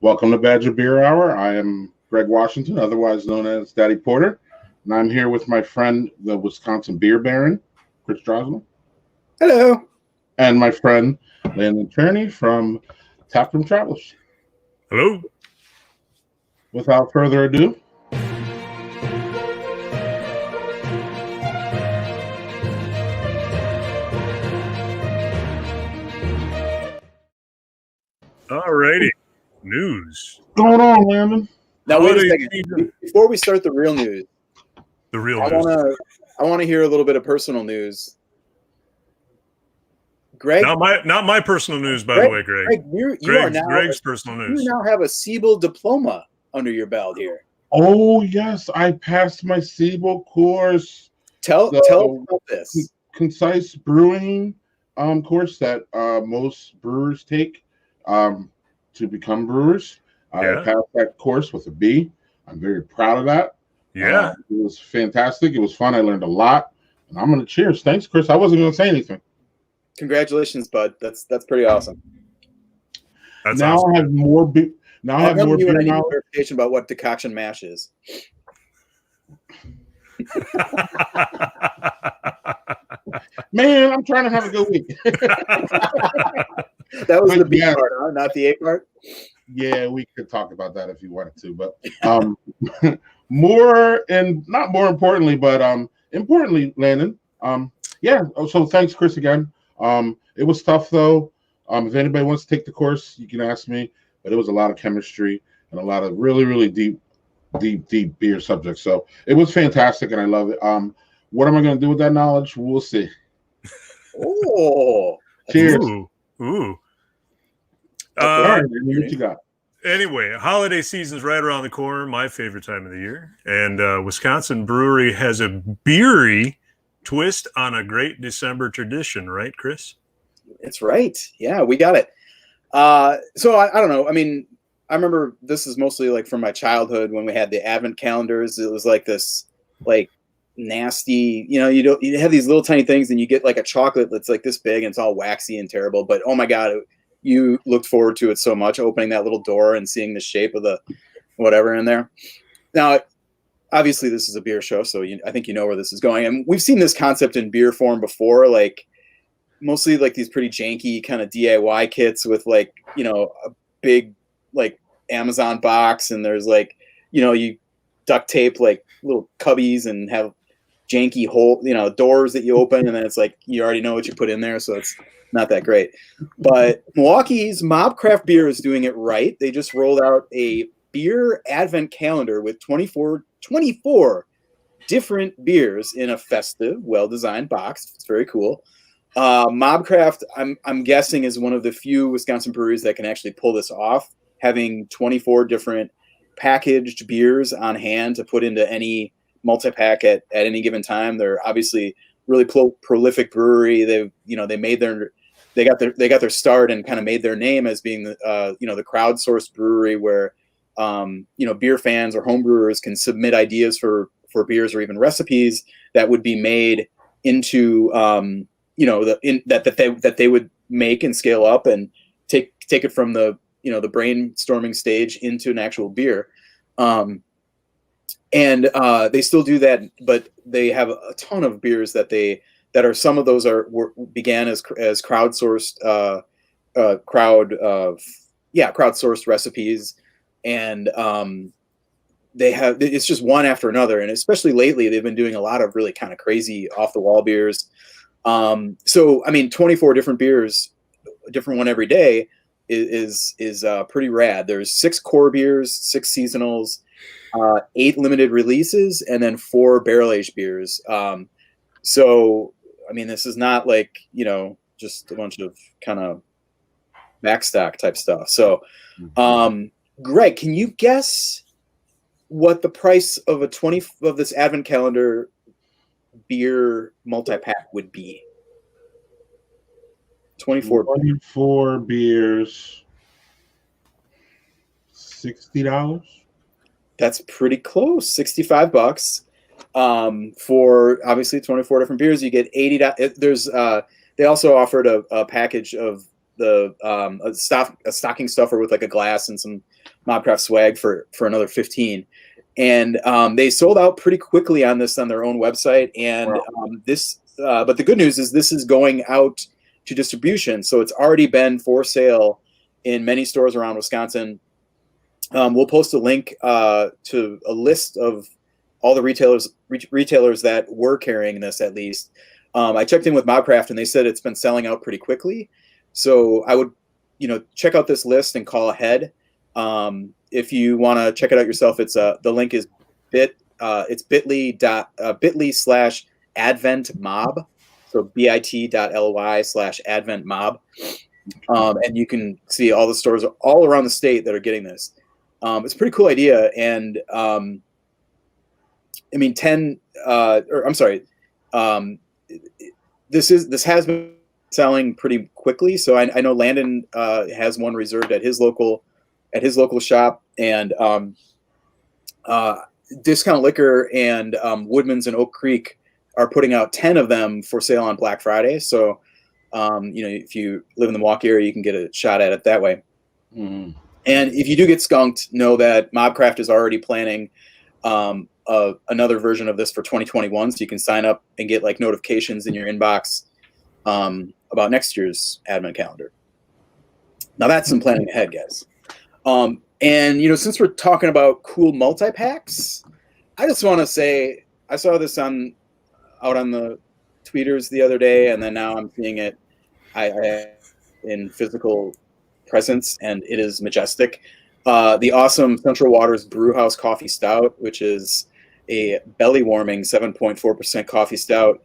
Welcome to Badger Beer Hour. I am Greg Washington, otherwise known as Daddy Porter, and I'm here with my friend, the Wisconsin Beer Baron, Chris Drosman. Hello. And my friend, Landon Turney from Taproom Travelers. Hello. Without further ado, Alrighty. News. what's going on, Landon? Now wait a second. Before we start the real news, The real I news. want to hear a little bit of personal news. Greg, Not my personal news, by the way, Greg. Greg's personal news. You now have a Siebel diploma under your belt here. Oh, yes, I passed my Siebel course. Tell us about this. Concise brewing course that most brewers take to become brewers. I passed that course with a B. I'm very proud of that. Yeah. It was fantastic. It was fun. I learned a lot. And I'm going to cheers. Thanks, Chris. I wasn't going to say anything. Congratulations, bud. That's pretty awesome. That's now awesome. I have more beer. Now I have more beer. I need clarification about what decoction mash is. Man, I'm trying to have a good week. That was the B part, huh? Not the A part? Yeah, we could talk about that if you wanted to, but more and not more importantly, but importantly, Landon. So thanks, Chris, again. It was tough though. If anybody wants to take the course, you can ask me. But it was a lot of chemistry and a lot of really, really deep beer subjects. So it was fantastic, and I love it. What am I going to do with that knowledge? We'll see. Oh, cheers! Ooh. All right, what you got? Anyway, holiday season's right around the corner. My favorite time of the year, and Wisconsin Brewery has a beery twist on a great December tradition, right, Chris? It's right. Yeah, we got it. So I don't know. I mean, I remember this is mostly like from my childhood when we had the advent calendars. It was like this, like nasty. You have these little tiny things, and you get like a chocolate that's like this big, and it's all waxy and terrible. But oh my god, you looked forward to it so much, opening that little door and seeing the shape of the whatever in there. Now, obviously, this is a beer show, so I think you know where this is going, and we've seen this concept in beer form before, like. Mostly like these pretty janky kind of DIY kits with like, a big like Amazon box, and there's like, you duct tape like little cubbies and have janky doors that you open, and then it's like you already know what you put in there, so it's not that great. But Milwaukee's Mob Craft Beer is doing it right. They just rolled out a beer advent calendar with 24 different beers in a festive, well-designed box. It's very cool. Mobcraft, I'm guessing, is one of the few Wisconsin breweries that can actually pull this off, having 24 different packaged beers on hand to put into any multi-pack at any given time. They're obviously really prolific brewery. They got their start and kind of made their name as being the crowdsourced brewery where beer fans or home brewers can submit ideas for beers or even recipes that would be made into that they would make and scale up and take it from the the brainstorming stage into an actual beer, and they still do that, but they have a ton of beers that some of those began as crowdsourced crowdsourced recipes, and it's just one after another, and especially lately they've been doing a lot of really kind of crazy off the wall beers. So I mean, 24 different beers, a different one every day is pretty rad. There's 6 core beers, 6 seasonals, 8 limited releases, and then 4 barrel aged beers. So I mean, this is not like, just a bunch of kind of backstock type stuff. So, Greg, can you guess what the price of of this advent calendar beer multi-pack would be? 24 beers, $60. That's pretty close. $65 for obviously 24 different beers. You get $80. There's they also offered a package of the a stocking stuffer with like a glass and some Mobcraft swag for another 15. And they sold out pretty quickly on this on their own website. And but the good news is this is going out to distribution. So it's already been for sale in many stores around Wisconsin. We'll post a link to a list of all the retailers that were carrying this at least. I checked in with Mobcraft and they said it's been selling out pretty quickly. So I would, check out this list and call ahead. If you want to check it out yourself, it's the link is bit.ly/adventmob. So bit.ly/adventmob. And you can see all the stores all around the state that are getting this. It's a pretty cool idea. And this has been selling pretty quickly. So I know Landon has one reserved at his local shop, and Discount Liquor and Woodman's and Oak Creek are putting out 10 of them for sale on Black Friday. So, if you live in the Milwaukee area, you can get a shot at it that way. Mm. And if you do get skunked, know that Mobcraft is already planning another version of this for 2021. So you can sign up and get like notifications in your inbox about next year's advent calendar. Now that's some planning ahead, guys. And since we're talking about cool multi-packs, I just want to say I saw this out on the tweeters the other day, and then now I'm seeing it in physical presence, and it is majestic. The awesome Central Waters Brewhouse Coffee Stout, which is a belly-warming 7.4% coffee stout,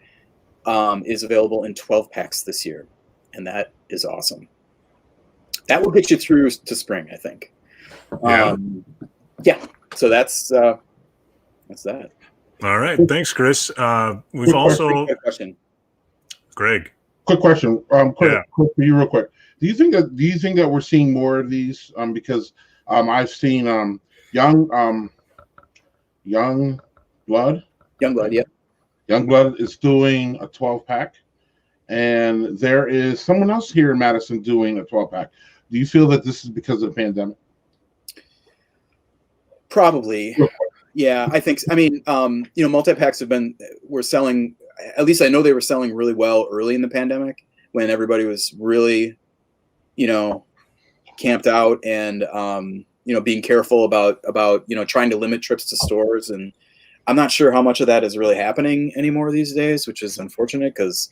is available in 12 packs this year, and that is awesome. That will get you through to spring, I think. So that's that. All right, thanks, Chris. We've also Greg. Quick question. Quick for you, real quick. Do you think that we're seeing more of these? Because I've seen Young Blood. Yeah. Young Blood is doing a 12-pack, and there is someone else here in Madison doing a 12-pack. Do you feel that this is because of the pandemic? Probably. Yeah, I think. Multi-packs were selling. At least I know they were selling really well early in the pandemic when everybody was really, camped out and being careful about trying to limit trips to stores. And I'm not sure how much of that is really happening anymore these days, which is unfortunate because,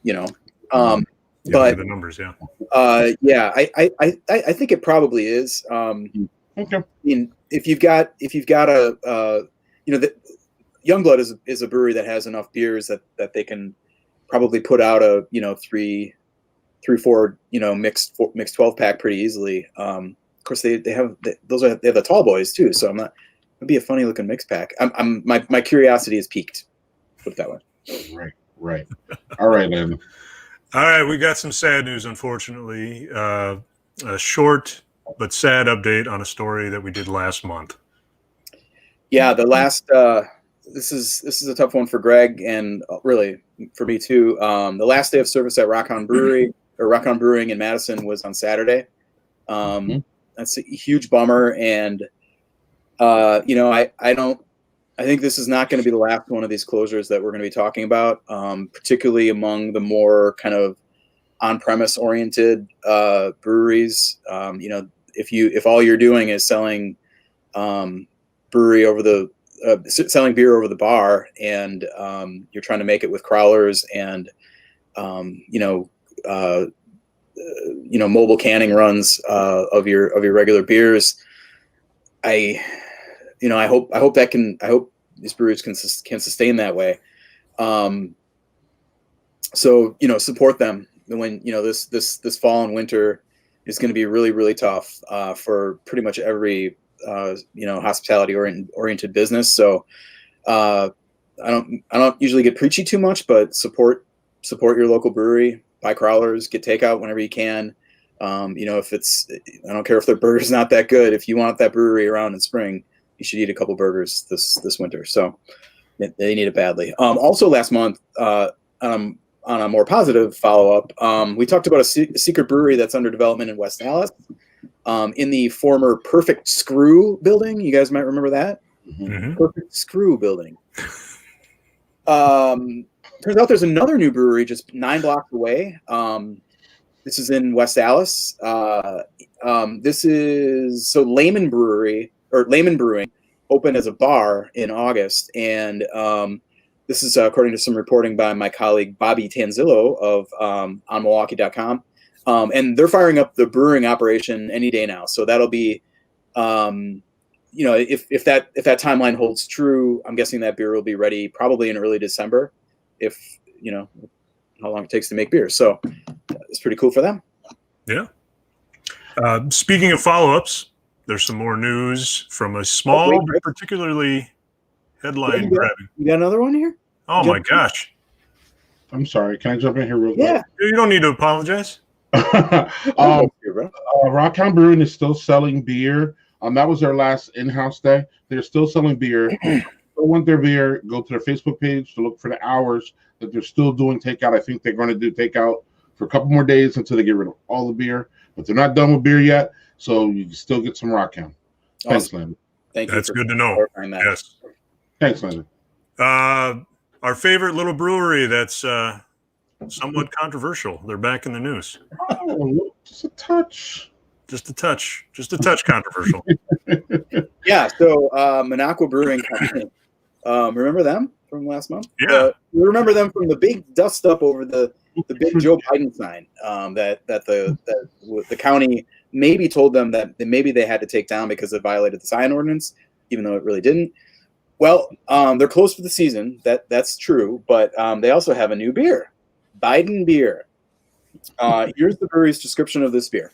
but the numbers, I think it probably is. Okay. If you've got Youngblood is a brewery that has enough beers that they can probably put out a 3-4 mixed 12-pack pretty easily. Of course they have the tall boys too, so it'd be a funny looking mixed pack. My curiosity is piqued. Put it that way. Right. All right, man. All right, we got some sad news, unfortunately. A short but sad update on a story that we did last month. Yeah, the last. This is a tough one for Greg and really for me too. The last day of service at Rock On Brewing in Madison was on Saturday. That's a huge bummer, and I think this is not going to be the last one of these closures that we're going to be talking about, particularly among the more kind of on-premise oriented breweries. If all you're doing is selling beer over the bar, and you're trying to make it with crowlers and mobile canning runs of your regular beers, I hope these breweries can sustain that way. Support them when this fall and winter is going to be really, really tough for pretty much every hospitality oriented business. So I don't usually get preachy too much, but support your local brewery, buy crowlers, get takeout whenever you can. If it's, I don't care if their burger's not that good. If you want that brewery around in spring, you should eat a couple burgers this winter. So they need it badly. Also last month, on a more positive follow-up, we talked about a secret brewery that's under development in West Dallas. in the former Perfect Screw building. You guys might remember that. Mhm. Perfect Screw building. Turns out there's another new brewery just 9 blocks away. This is in West Allis. This is Lehman Brewing opened as a bar in August, and this is according to some reporting by my colleague Bobby Tanzillo of on Milwaukee.com. And they're firing up the brewing operation any day now. So that'll be, if that timeline holds true, I'm guessing that beer will be ready probably in early December, if how long it takes to make beer. So it's pretty cool for them. Yeah. Speaking of follow-ups, there's some more news from a small, but particularly headline grabbing. You got another one here? Oh my gosh! I'm sorry. Can I jump in here real quick? Yeah. You don't need to apologize. Rockhound Brewing is still selling beer. That was their last in-house day. They're still selling beer. If you want their beer, go to their Facebook page to look for the hours that they're still doing takeout. I think they're going to do takeout for a couple more days until they get rid of all the beer. But they're not done with beer yet, so you can still get some Rockhound. Thanks, Landon. Thank you. That's good to know. Yes. Thanks, Landon. Our favorite little brewery that's somewhat controversial. They're back in the news. Oh, just a touch. Just a touch controversial. Yeah, so Minocqua Brewing Company. Remember them from last month? Yeah. We remember them from the big dust up over the big Joe Biden sign that the county maybe told them that maybe they had to take down because it violated the sign ordinance, even though it really didn't. Well, they're closed for the season. That's true, but they also have a new beer, Biden beer. Here's the brewery's description of this beer.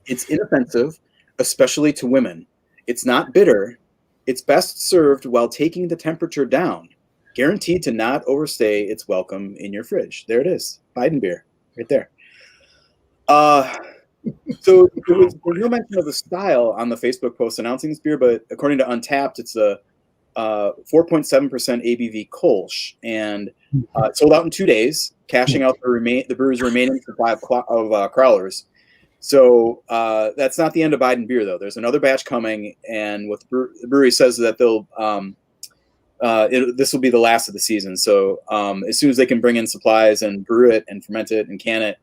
It's inoffensive, especially to women. It's not bitter. It's best served while taking the temperature down. Guaranteed to not overstay its welcome in your fridge. There it is, Biden beer, right there. So there's no mention of the style on the Facebook post announcing this beer, but according to Untappd, it's a 4.7% ABV Kolsch, and it sold out in 2 days, cashing out the brewer's remaining supply of crowlers. So that's not the end of Biden beer, though. There's another batch coming, and what the brewery says is that they'll this will be the last of the season. So as soon as they can bring in supplies and brew it and ferment it and can it,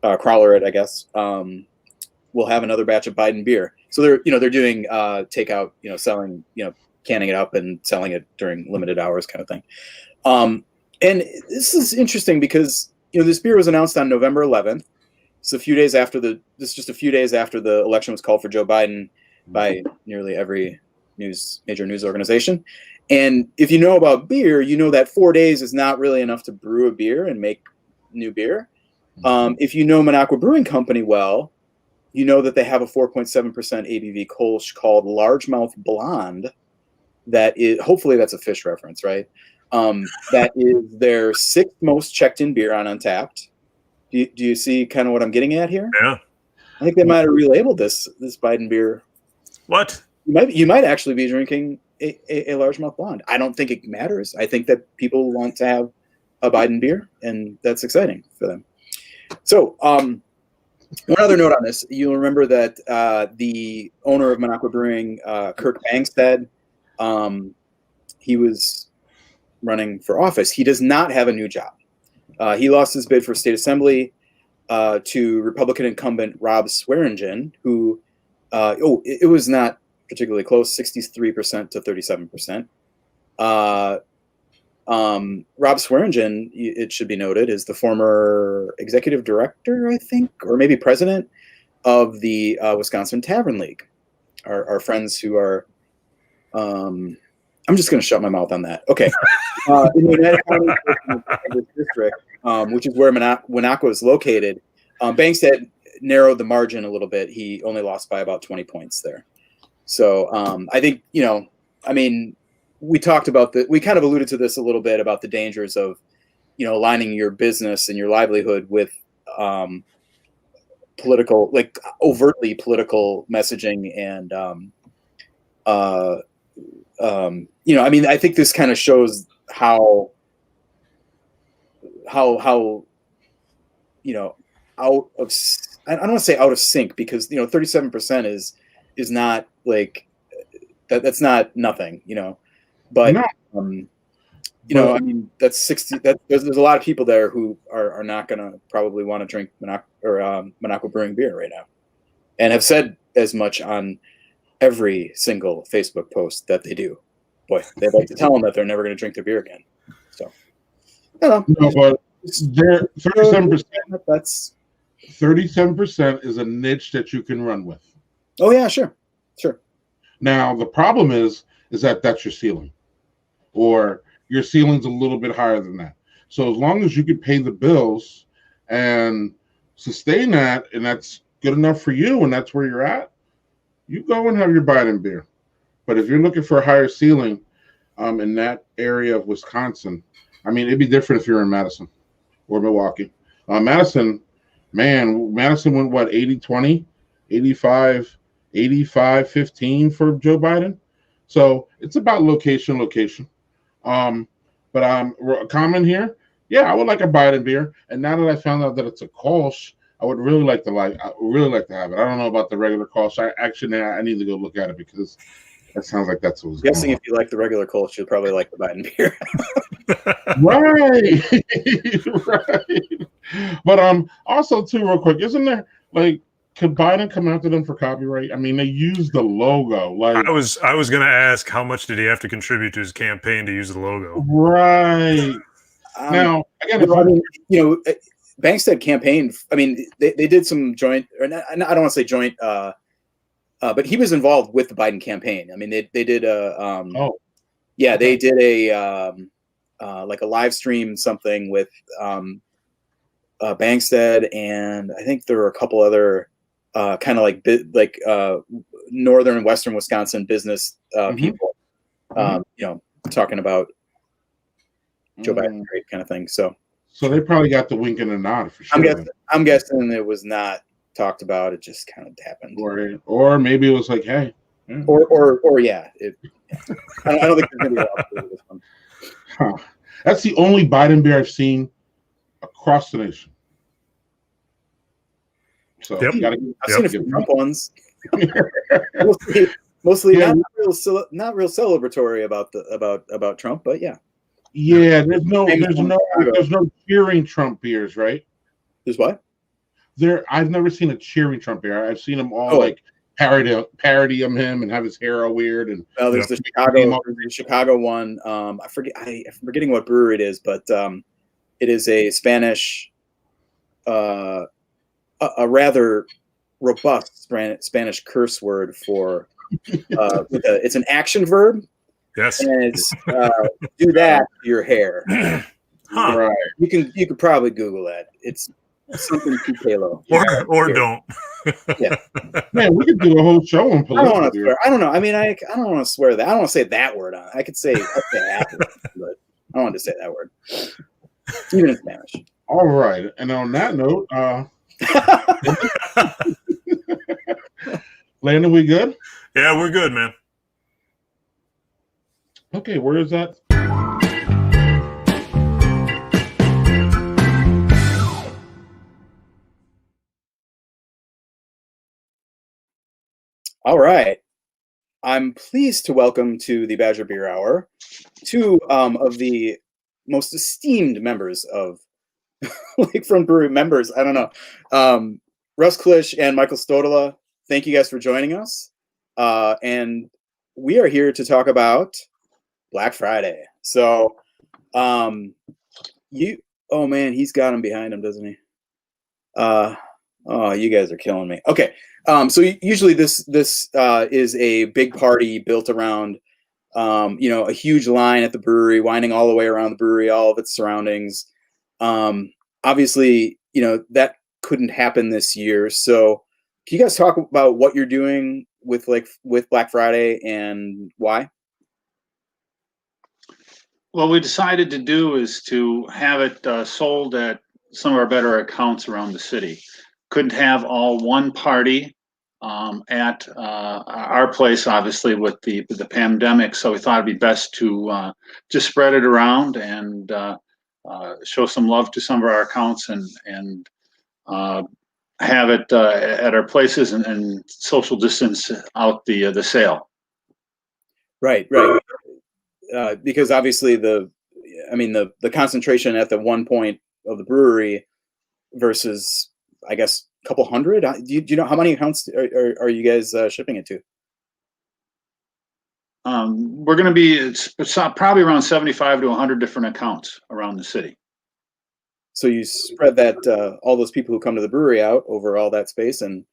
crowler it, I guess, we'll have another batch of Biden beer. So they're doing takeout, selling, canning it up and selling it during limited hours kind of thing. And this is interesting because this beer was announced on November 11th. So just a few days after the election was called for Joe Biden by nearly every major news organization. And if you know about beer, you know that 4 days is not really enough to brew a beer and make new beer. If you know Minocqua Brewing Company well, you know that they have a 4.7% ABV Kolsch called Largemouth Blonde. That is, hopefully that's a fish reference, right? That is their 6th most checked in beer on Untappd. Do you see kind of what I'm getting at here? Yeah. I think they might have relabeled this Biden beer. What? You might actually be drinking a largemouth blonde. I don't think it matters. I think that people want to have a Biden beer, and that's exciting for them. So one other note on this. You'll remember that the owner of Minocqua Brewing, Kirk Bangstead, he was running for office. He does not have a new job. He lost his bid for state assembly to Republican incumbent Rob Swearingen, who, it was not particularly close, 63% to 37%. Rob Swearingen, it should be noted, is the former executive director, I think, or maybe president of the Wisconsin Tavern League. Our friends who are, I'm just going to shut my mouth on that. Okay. In the United County District, which is where Minocqua is located, Bangstead narrowed the margin a little bit. He only lost by about 20 points there. So I think, we talked about we kind of alluded to this a little bit about the dangers of, aligning your business and your livelihood with political, like overtly political messaging. And, I think this kind of shows how I don't want to say out of sync, because 37% is not like that's not nothing, but No. I mean, that's 60. There's a lot of people there who are not going to probably want to drink Monaco Brewing beer right now, and have said as much on every single Facebook post that they do. Boy, they'd like to tell them that they're never going to drink their beer again. So, I don't know. No, but there 37%. That's 37% is a niche that you can run with. Oh yeah, sure. Now the problem is that that's your ceiling, or your ceiling's a little bit higher than that. So as long as you can pay the bills and sustain that, and that's good enough for you, and that's where you're at, you go and have your Biden beer. But if you're looking for a higher ceiling in that area of Wisconsin, I mean, it'd be different if you're in Madison or Milwaukee. Madison went what, 80-20, 85-15 for Joe Biden. So it's about location. But a comment here, yeah, I would like a Biden beer. And now that I found out that it's a Kolsch, I would really like to have it. I don't know about the regular Kolsch. I need to go look at it, because that sounds like that's what's going on. Guessing if you like the regular Kolsch, you'll probably like the Biden beer. Right. But also too, real quick, isn't there, like, could Biden come after them for copyright? I mean, they used the logo. Like, I was going to ask, how much did he have to contribute to his campaign to use the logo? Right. Now, again, Bankstead campaign. I mean, they did some joint, or not, I don't want to say joint, but he was involved with the Biden campaign. I mean, they did they did a like a live stream something with Bankstead, and I think there were a couple other kind of like northern and western Wisconsin business people, talking about Joe Biden great kind of thing. So they probably got the wink and the nod for sure. I'm guessing it was not talked about. It just kind of happened. Or maybe it was like, hey. Or yeah. I don't think there's going to be a lot to this one. Huh. That's the only Biden beer I've seen across the nation. So I've seen a few Trump ones. mostly not real celebratory about Trump, but yeah. Yeah, there's no cheering Trump beers, right? There's what? I've never seen a cheering Trump beer. I've seen them all like parody him and have his hair all weird. And there's the Chicago one. I'm forgetting what brewery it is, but it is a Spanish, a rather robust Spanish curse word for it's an action verb. Yes, and it's do that to your hair. Right. You could probably Google that. It's something to Halo. Or don't. Yeah. Man, we could do a whole show on political. I don't know. I mean, I don't want to swear that. I don't want to say that word on it. I could say that word, but I don't want to say that word. Even in Spanish. All right. And on that note, Landon, we good? Yeah, we're good, man. Okay, where is that? All right. I'm pleased to welcome to the Badger Beer Hour two of the most esteemed members of Lakefront Brewing members. I don't know. Russ Klisch and Michael Stodola, thank you guys for joining us. And we are here to talk about Black Friday. So, oh man, he's got him behind him, doesn't he? Oh, you guys are killing me. Okay. So usually this is a big party built around, a huge line at the brewery, winding all the way around the brewery, all of its surroundings. Obviously, that couldn't happen this year. So can you guys talk about what you're doing with Black Friday and why? What we decided to do is to have it sold at some of our better accounts around the city. Couldn't have all one party at our place, obviously, with the pandemic. So we thought it'd be best to just spread it around and show some love to some of our accounts and have it at our places and social distance out the sale. Right. Because obviously the concentration at the one point of the brewery versus, I guess, a couple hundred. Do you know how many accounts are you guys shipping it to? We're going to be it's probably around 75 to 100 different accounts around the city. So you spread that all those people who come to the brewery out over all that space, and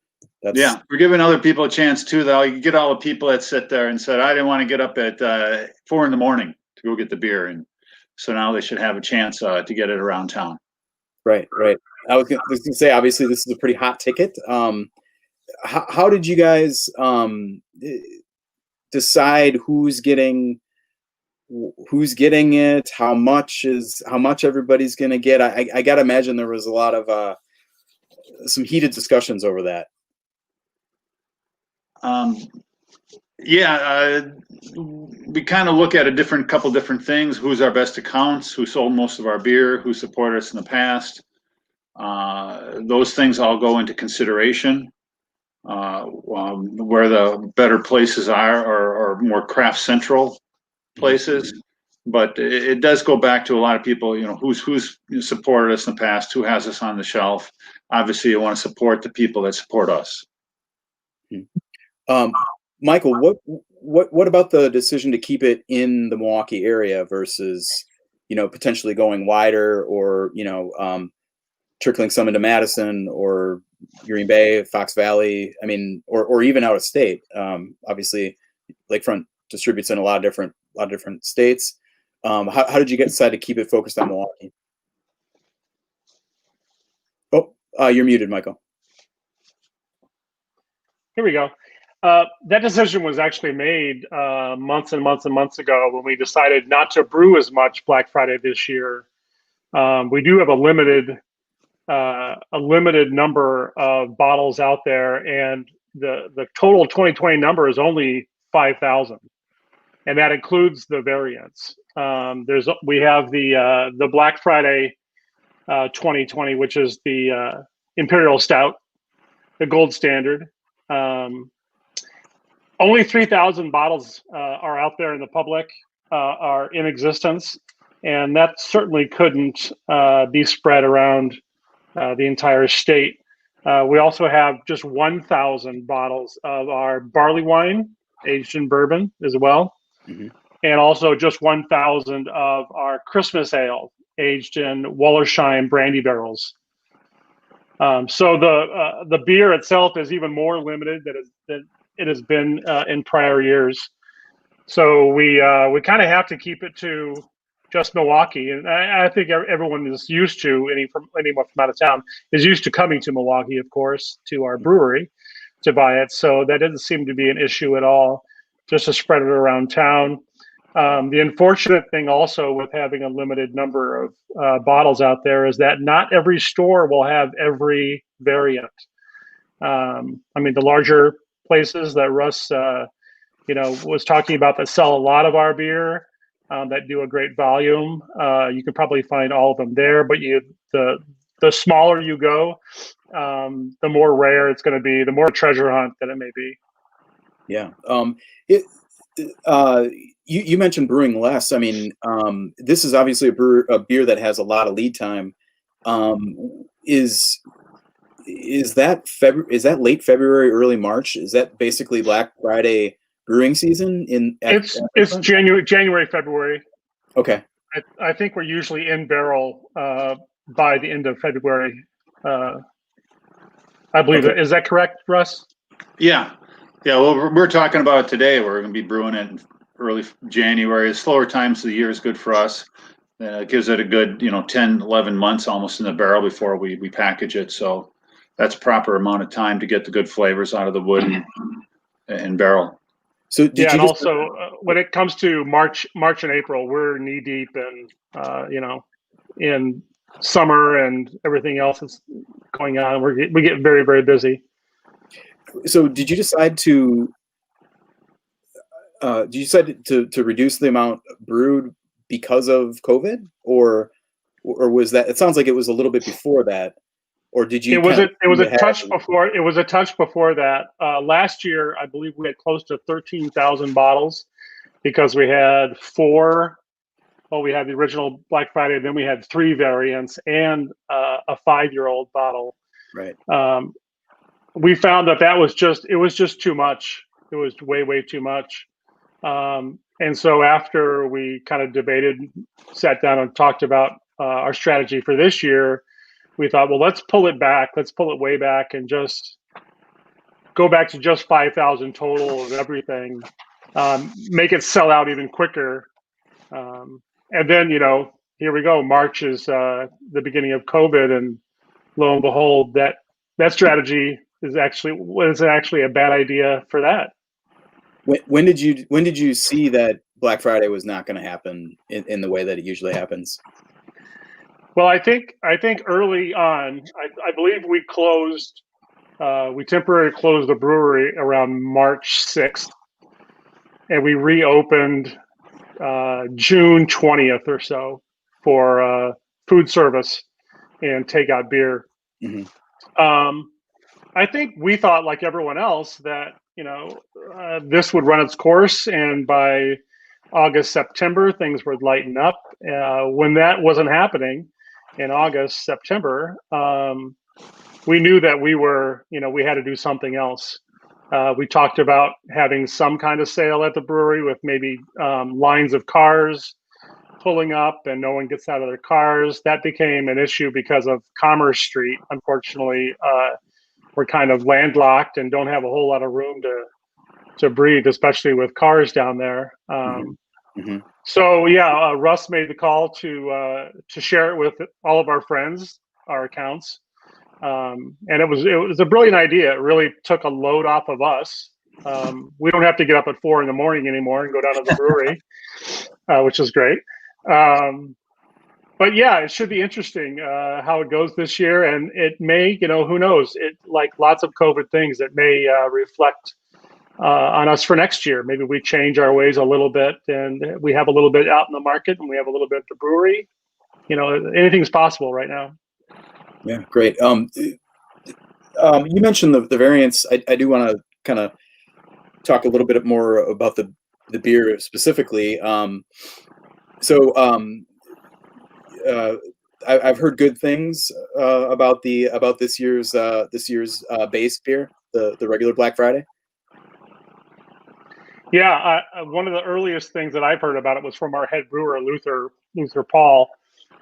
that's we're giving other people a chance too. Though you get all the people that sit there and said, "I didn't want to get up at 4 a.m. to go get the beer," and so now they should have a chance to get it around town. Right. I was going to say, obviously, this is a pretty hot ticket. How did you guys decide who's getting it? How much everybody's going to get? I got to imagine there was a lot of some heated discussions over that. We kind of look at a couple different things. Who's our best accounts? Who sold most of our beer? Who supported us in the past? Those things all go into consideration. Where the better places are, or more craft central places. But it does go back to a lot of people, who's supported us in the past, who has us on the shelf. Obviously, you want to support the people that support us. Michael, what about the decision to keep it in the Milwaukee area versus, potentially going wider, or, trickling some into Madison or Green Bay, Fox Valley? I mean, or even out of state. Obviously, Lakefront distributes in a lot of different states. How did you decide to keep it focused on Milwaukee? Oh, you're muted, Michael. Here we go. That decision was actually made months and months and months ago when we decided not to brew as much Black Friday this year. We do have a limited number of bottles out there, and the total 2020 number is only 5,000, and that includes the variants. We have the Black Friday 2020, which is the Imperial Stout, the gold standard. Only 3,000 bottles are out there in the public, are in existence, and that certainly couldn't be spread around the entire state. We also have just 1,000 bottles of our barley wine aged in bourbon as well, and also just 1,000 of our Christmas ale aged in Wallersheim brandy barrels. So the beer itself is even more limited than it has been in prior years. So we kind of have to keep it to just Milwaukee, and I think everyone is used to, anyone from out of town is used to coming to Milwaukee, of course, to our brewery to buy it. So that doesn't seem to be an issue at all, just to spread it around town. The unfortunate thing also with having a limited number of bottles out there is that not every store will have every variant. I mean, the larger places that Russ, was talking about that sell a lot of our beer, that do a great volume, you could probably find all of them there. But the smaller you go, the more rare it's going to be, the more treasure hunt that it may be. Yeah. You mentioned brewing less. I mean, this is obviously a beer that has a lot of lead time. Is that late February, early March? Is that basically Black Friday brewing season? It's January, February. Okay. I think we're usually in barrel by the end of February. I believe that. Is that correct, Russ? Yeah. Well, we're talking about it today. We're going to be brewing it in early January. The slower times of the year is good for us. It gives it a good, 10, 11 months almost in the barrel before we package it. So that's proper amount of time to get the good flavors out of the wood and barrel. So and also when it comes to March and April, we're knee deep in, in summer and everything else that's going on. We get very, very busy. So did you decide to reduce the amount brewed because of COVID, or was that? It sounds like it was a little bit before that, or did you? It was a ahead touch and- before. It was a touch before that. Last year, I believe we had close to 13,000 bottles because we had four. Well, we had the original Black Friday, then we had three variants and a 5-year-old bottle. Right. We found that was just too much. It was way too much. And so after we kind of debated, sat down and talked about our strategy for this year, we thought, well, let's pull it back. Let's pull it way back and just go back to just 5,000 total of everything. Make it sell out even quicker. And then, here we go. March is the beginning of COVID, and lo and behold, that strategy was actually a bad idea for that. When did you see that Black Friday was not going to happen in the way that it usually happens? Well, I think early on, I believe we temporarily closed the brewery around March 6th, and we reopened June 20th or so for food service and takeout beer. Mm-hmm. I think we thought, like everyone else, that this would run its course, and by August, September, things would lighten up. When that wasn't happening in August, September, we knew that we had to do something else. We talked about having some kind of sale at the brewery with maybe lines of cars pulling up and no one gets out of their cars. That became an issue because of Commerce Street. Unfortunately, we're kind of landlocked and don't have a whole lot of room to breathe, especially with cars down there. Mm-hmm. So yeah, Russ made the call to share it with all of our friends, our accounts. And it was a brilliant idea. It really took a load off of us. We don't have to get up at 4 a.m. anymore and go down to the brewery, which is great. But yeah, it should be interesting how it goes this year, and it may, who knows? It, like lots of COVID things, it may reflect on us for next year. Maybe we change our ways a little bit, and we have a little bit out in the market, and we have a little bit at the brewery. Anything's possible right now. Yeah, great. You mentioned the variants. I do want to kind of talk a little bit more about the beer specifically. I've heard good things about this year's base beer, the regular Black Friday. Yeah, one of the earliest things that I've heard about it was from our head brewer, Luther Paul,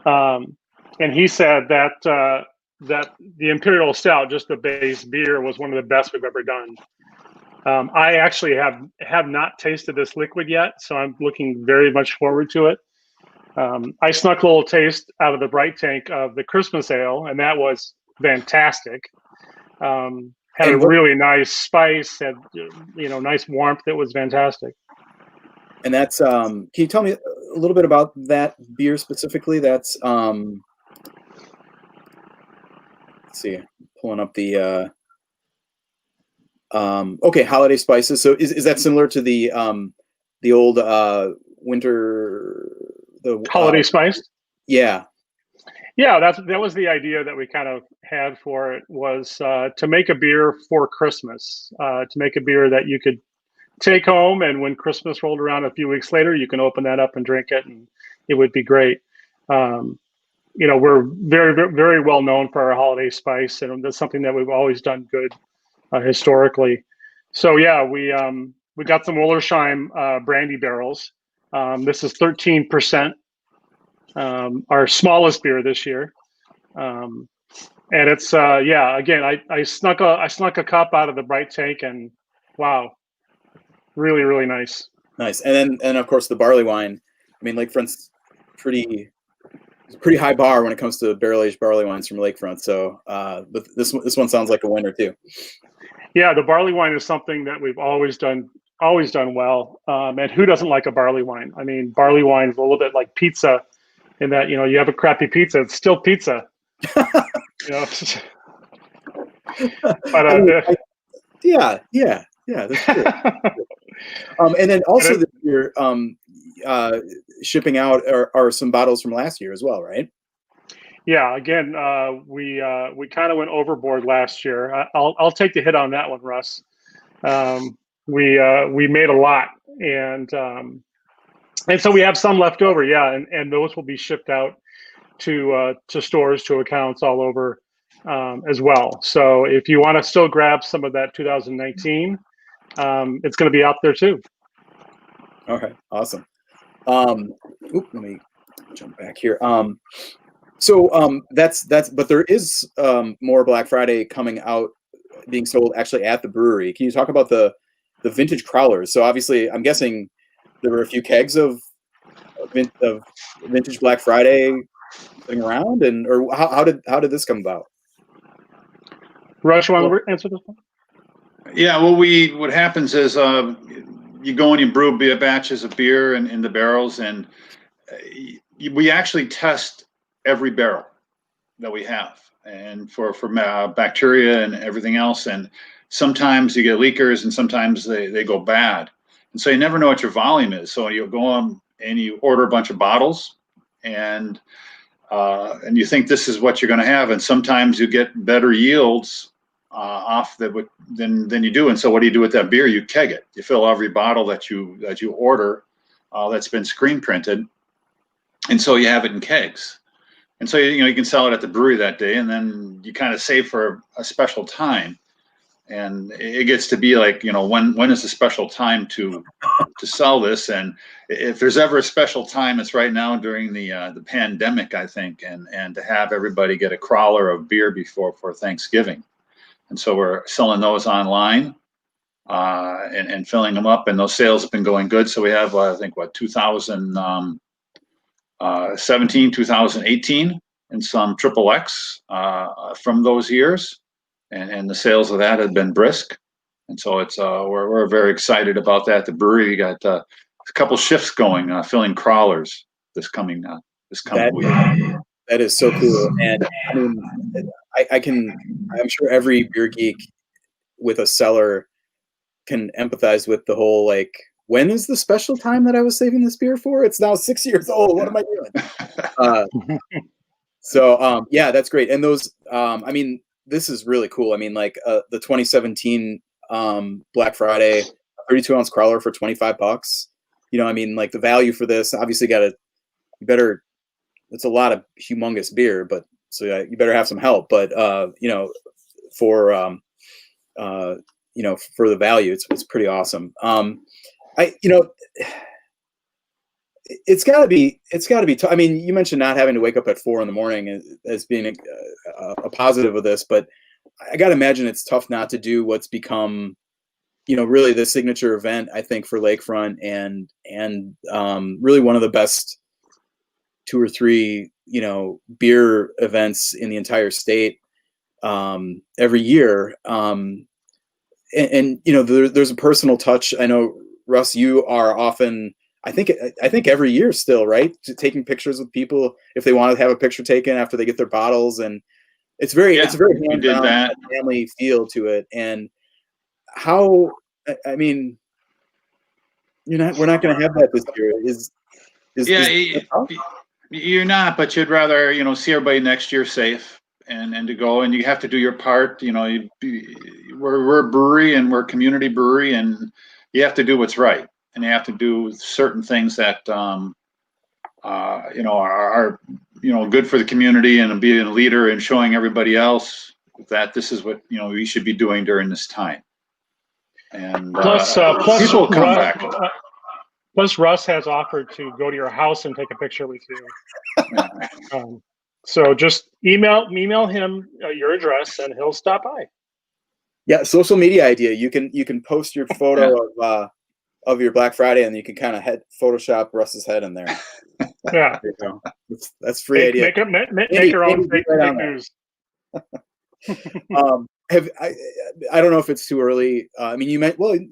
and he said that the Imperial Stout, just the base beer, was one of the best we've ever done. I actually have not tasted this liquid yet, so I'm looking very much forward to it. I snuck a little taste out of the Bright Tank of the Christmas ale, and that was fantastic. Had a really nice spice, had nice warmth. It was fantastic. And that's can you tell me a little bit about that beer specifically? That's let's see, pulling up the holiday spices. So is that similar to the old winter, the holiday spice? Yeah. Yeah, that was the idea that we kind of had for it, was to make a beer for Christmas, to make a beer that you could take home, and when Christmas rolled around a few weeks later, you can open that up and drink it, and it would be great. We're very, very well known for our holiday spice, and that's something that we've always done good historically. So yeah, we got some Wollersheim brandy barrels. This is 13%. Our smallest beer this year, and it's again, I snuck a cup out of the Bright Tank, and wow, really, really nice. And of course the barley wine. I mean, Lakefront's pretty high bar when it comes to barrel aged barley wines from Lakefront. So but this one sounds like a winner too. Yeah, the barley wine is something that we've always done well, and who doesn't like a barley wine? I mean, barley wine is a little bit like pizza, in that you have a crappy pizza, it's still pizza. But yeah, that's true. And then also this year, shipping out are some bottles from last year as well, right? Yeah, again, we kind of went overboard last year. I'll take the hit on that one, Russ. We made a lot, and so we have some left over. Yeah, and those will be shipped out to stores, to accounts all over as well. So if you want to still grab some of that 2019, it's going to be out there too. All right, awesome. Let me jump back here. But there is more Black Friday coming out, being sold actually at the brewery. Can you talk about the vintage crowlers? So obviously, I'm guessing there were a few kegs of vintage Black Friday sitting around, or how did this come about? Rush, you want to answer this one? Yeah, well, what happens is you go and you brew batches of beer in the barrels, and we actually test every barrel that we have, and for bacteria and everything else. And sometimes you get leakers, and sometimes they go bad, and so you never know what your volume is. So you go on and you order a bunch of bottles, and you think this is what you're going to have, and sometimes you get better yields off than you do. And so what do you do with that beer? You keg it. You fill every bottle that you order that's been screen printed, and so you have it in kegs. And so you can sell it at the brewery that day, and then you kind of save for a special time. And it gets to be like, when is the special time to sell this? And if there's ever a special time, it's right now during the pandemic, I think, and to have everybody get a crowler of beer for Thanksgiving. And so we're selling those online and filling them up, and those sales have been going good. So we have, I think, 2017, 2018, and some XXX from those years. And the sales of that have been brisk. And so it's we're very excited about that. The brewery got a couple shifts going, filling crawlers this coming week. That is so cool. And I mean, I'm sure every beer geek with a cellar can empathize with the whole, like, when is the special time that I was saving this beer for? It's now 6 years old. What am I doing? Yeah, that's great. And those, I mean, this is really cool. I mean, like the 2017 Black Friday 32-ounce crowler for $25. I mean, like, the value for this, obviously it's a lot of humongous beer, but so you better have some help. But for the value, it's pretty awesome. It's got to be I mean, you mentioned not having to wake up at 4 a.m. as being a positive of this, but I got to imagine it's tough not to do what's become, really the signature event, I think, for Lakefront, and really one of the best 2 or 3, beer events in the entire state every year. There's a personal touch. I know, Russ, you are often, I think every year still, right, taking pictures with people if they want to have a picture taken after they get their bottles, and it's a very hands-on family feel to it. And how, I mean, we're not going to have that this year. You're not, but you'd rather see everybody next year safe and to go, and you have to do your part. We're a brewery, and we're a community brewery, and you have to do what's right, and you have to do certain things that are good for the community, and being a leader and showing everybody else that this is what we should be doing during this time. And plus people will come back. Plus, Russ has offered to go to your house and take a picture with you. So just email him your address, and he'll stop by. Yeah, social media idea. You can post your photo of your Black Friday, and you can kind of Photoshop Russ's head in there. Yeah, there you go. That's free idea. Make your own fake news. I don't know if it's too early. I mean,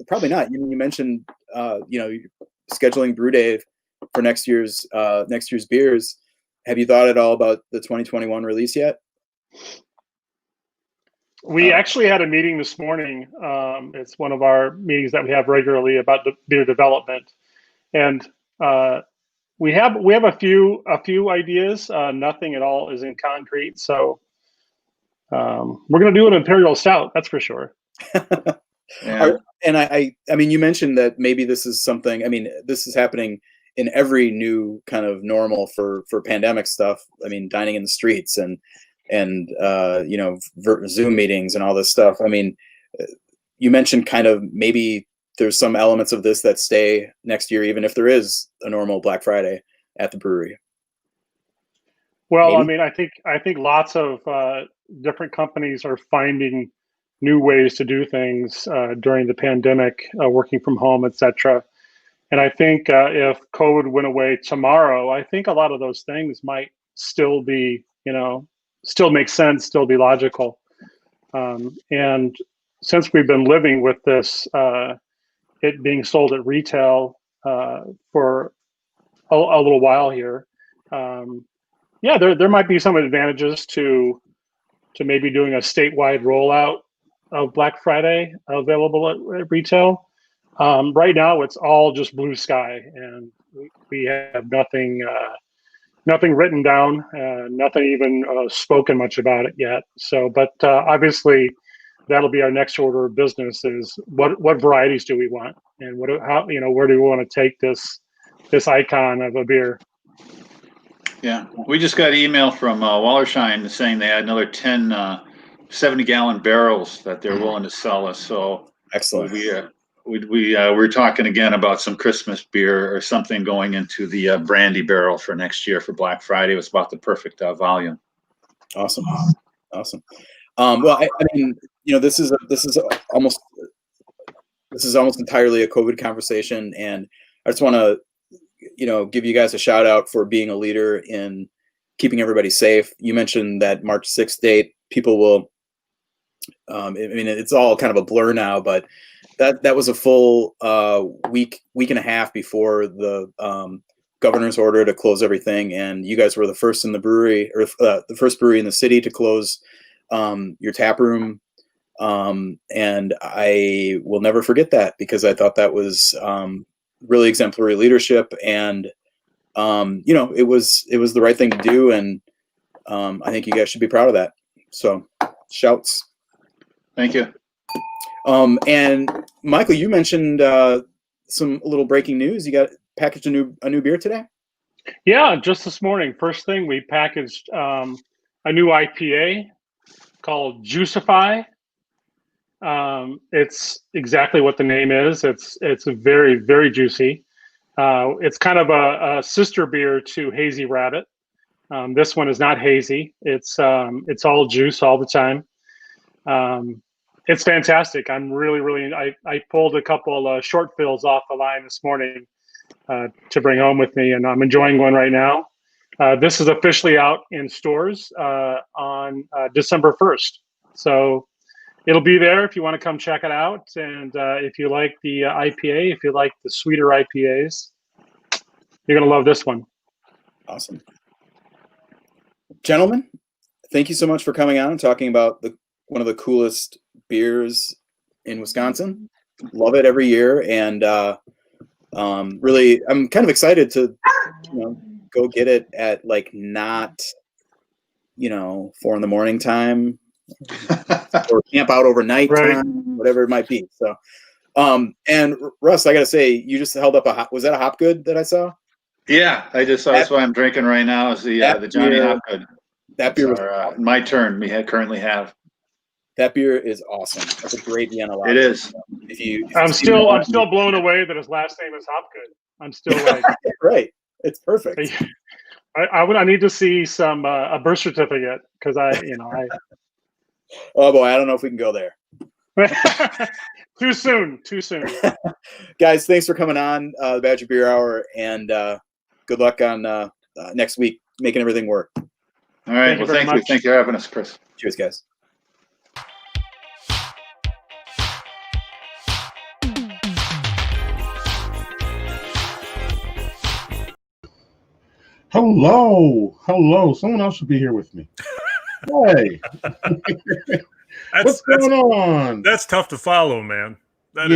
probably not. You mentioned scheduling brew day for next year's beers. Have you thought at all about the 2021 release yet? We actually had a meeting this morning. It's one of our meetings that we have regularly about the beer development, and we have a few ideas. Nothing at all is in concrete. So we're going to do an imperial stout. That's for sure. Yeah. And I mean, you mentioned that maybe this is something. I mean, this is happening in every new kind of normal for pandemic stuff. I mean, dining in the streets and you know, Zoom meetings and all this stuff. I mean, you mentioned kind of maybe there's some elements of this that stay next year, even if there is a normal Black Friday at the brewery. Well, Maybe? I mean, I think lots of different companies are finding new ways to do things during the pandemic, working from home, etc. And I think if COVID went away tomorrow, I think a lot of those things might still be, you know, still make sense, still be logical. And since we've been living with this, it being sold at retail for a little while here, yeah, there might be some advantages to maybe doing a statewide rollout of Black Friday available at retail. Right now, it's all just blue sky, and we have nothing written down, nothing even spoken much about it yet. So, but obviously, that'll be our next order of business: is what varieties do we want, and how, you know, where do we want to take this icon of a beer? Yeah, we just got an email from Wallerstein saying they had another 10 70-gallon barrels that they're willing to sell us. So Excellent. we're talking again about some Christmas beer or something going into the brandy barrel for next year for Black Friday. It was about the perfect volume. Awesome. Well, I mean, you know, this is almost entirely a COVID conversation, and I just want to, you know, give you guys a shout out for being a leader in keeping everybody safe. You mentioned that March 6th date. People will, I mean, it's all kind of a blur now, but that was a full week and a half before the governor's order to close everything, and you guys were the first in the brewery, or the first brewery in the city to close your tap room. And I will never forget that, because I thought that was really exemplary leadership, and you know, it was the right thing to do, and I think you guys should be proud of that. So, shouts. Thank you. And Michael, you mentioned some little breaking news. You got packaged a new beer today? Yeah, just this morning. First thing, we packaged a new IPA called Juicify. It's exactly what the name is. It's very, very juicy. It's kind of a sister beer to Hazy Rabbit. This one is not hazy. It's all juice all the time. It's fantastic. I'm really I pulled a couple short fills off the line this morning to bring home with me, and I'm enjoying one right now. This is officially out in stores on December 1st. So it'll be there if you want to come check it out. And if you like the IPA, if you like the sweeter IPAs, you're going to love this one. Awesome. Gentlemen, thank you so much for coming on and talking about one of the coolest beers in Wisconsin. Love it every year. And really, I'm kind of excited to, you know, go get it at like not, you know, 4 a.m. time or camp out overnight time, whatever it might be. So, and Russ, I gotta say, you just held up was that a Hopgood that I saw? Yeah, I just saw. That's what I'm drinking right now. Is the Johnny Hopgood. That beer was awesome. My turn. We currently have. That beer is awesome. That's a great Vienna lager. It is. I'm still blown away that his last name is Hopgood. I'm still like right. It's perfect. I need to see some a birth certificate, because I oh boy, I don't know if we can go there. Too soon. Guys, thanks for coming on the Badger Beer Hour, and good luck on next week making everything work. All right. Well, thank you. Thank you for having us, Chris. Cheers, guys. Hello. Someone else should be here with me. Hey. What's going on? That's tough to follow, man. It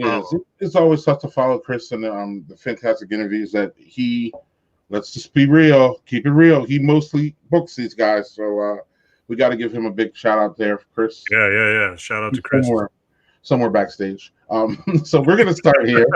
is. It's always tough to follow Chris and the fantastic interviews that he let's just be real, keep it real. He mostly books these guys, so we got to give him a big shout out there, Chris. Yeah. Shout out to Chris. Somewhere backstage. So we're gonna start here.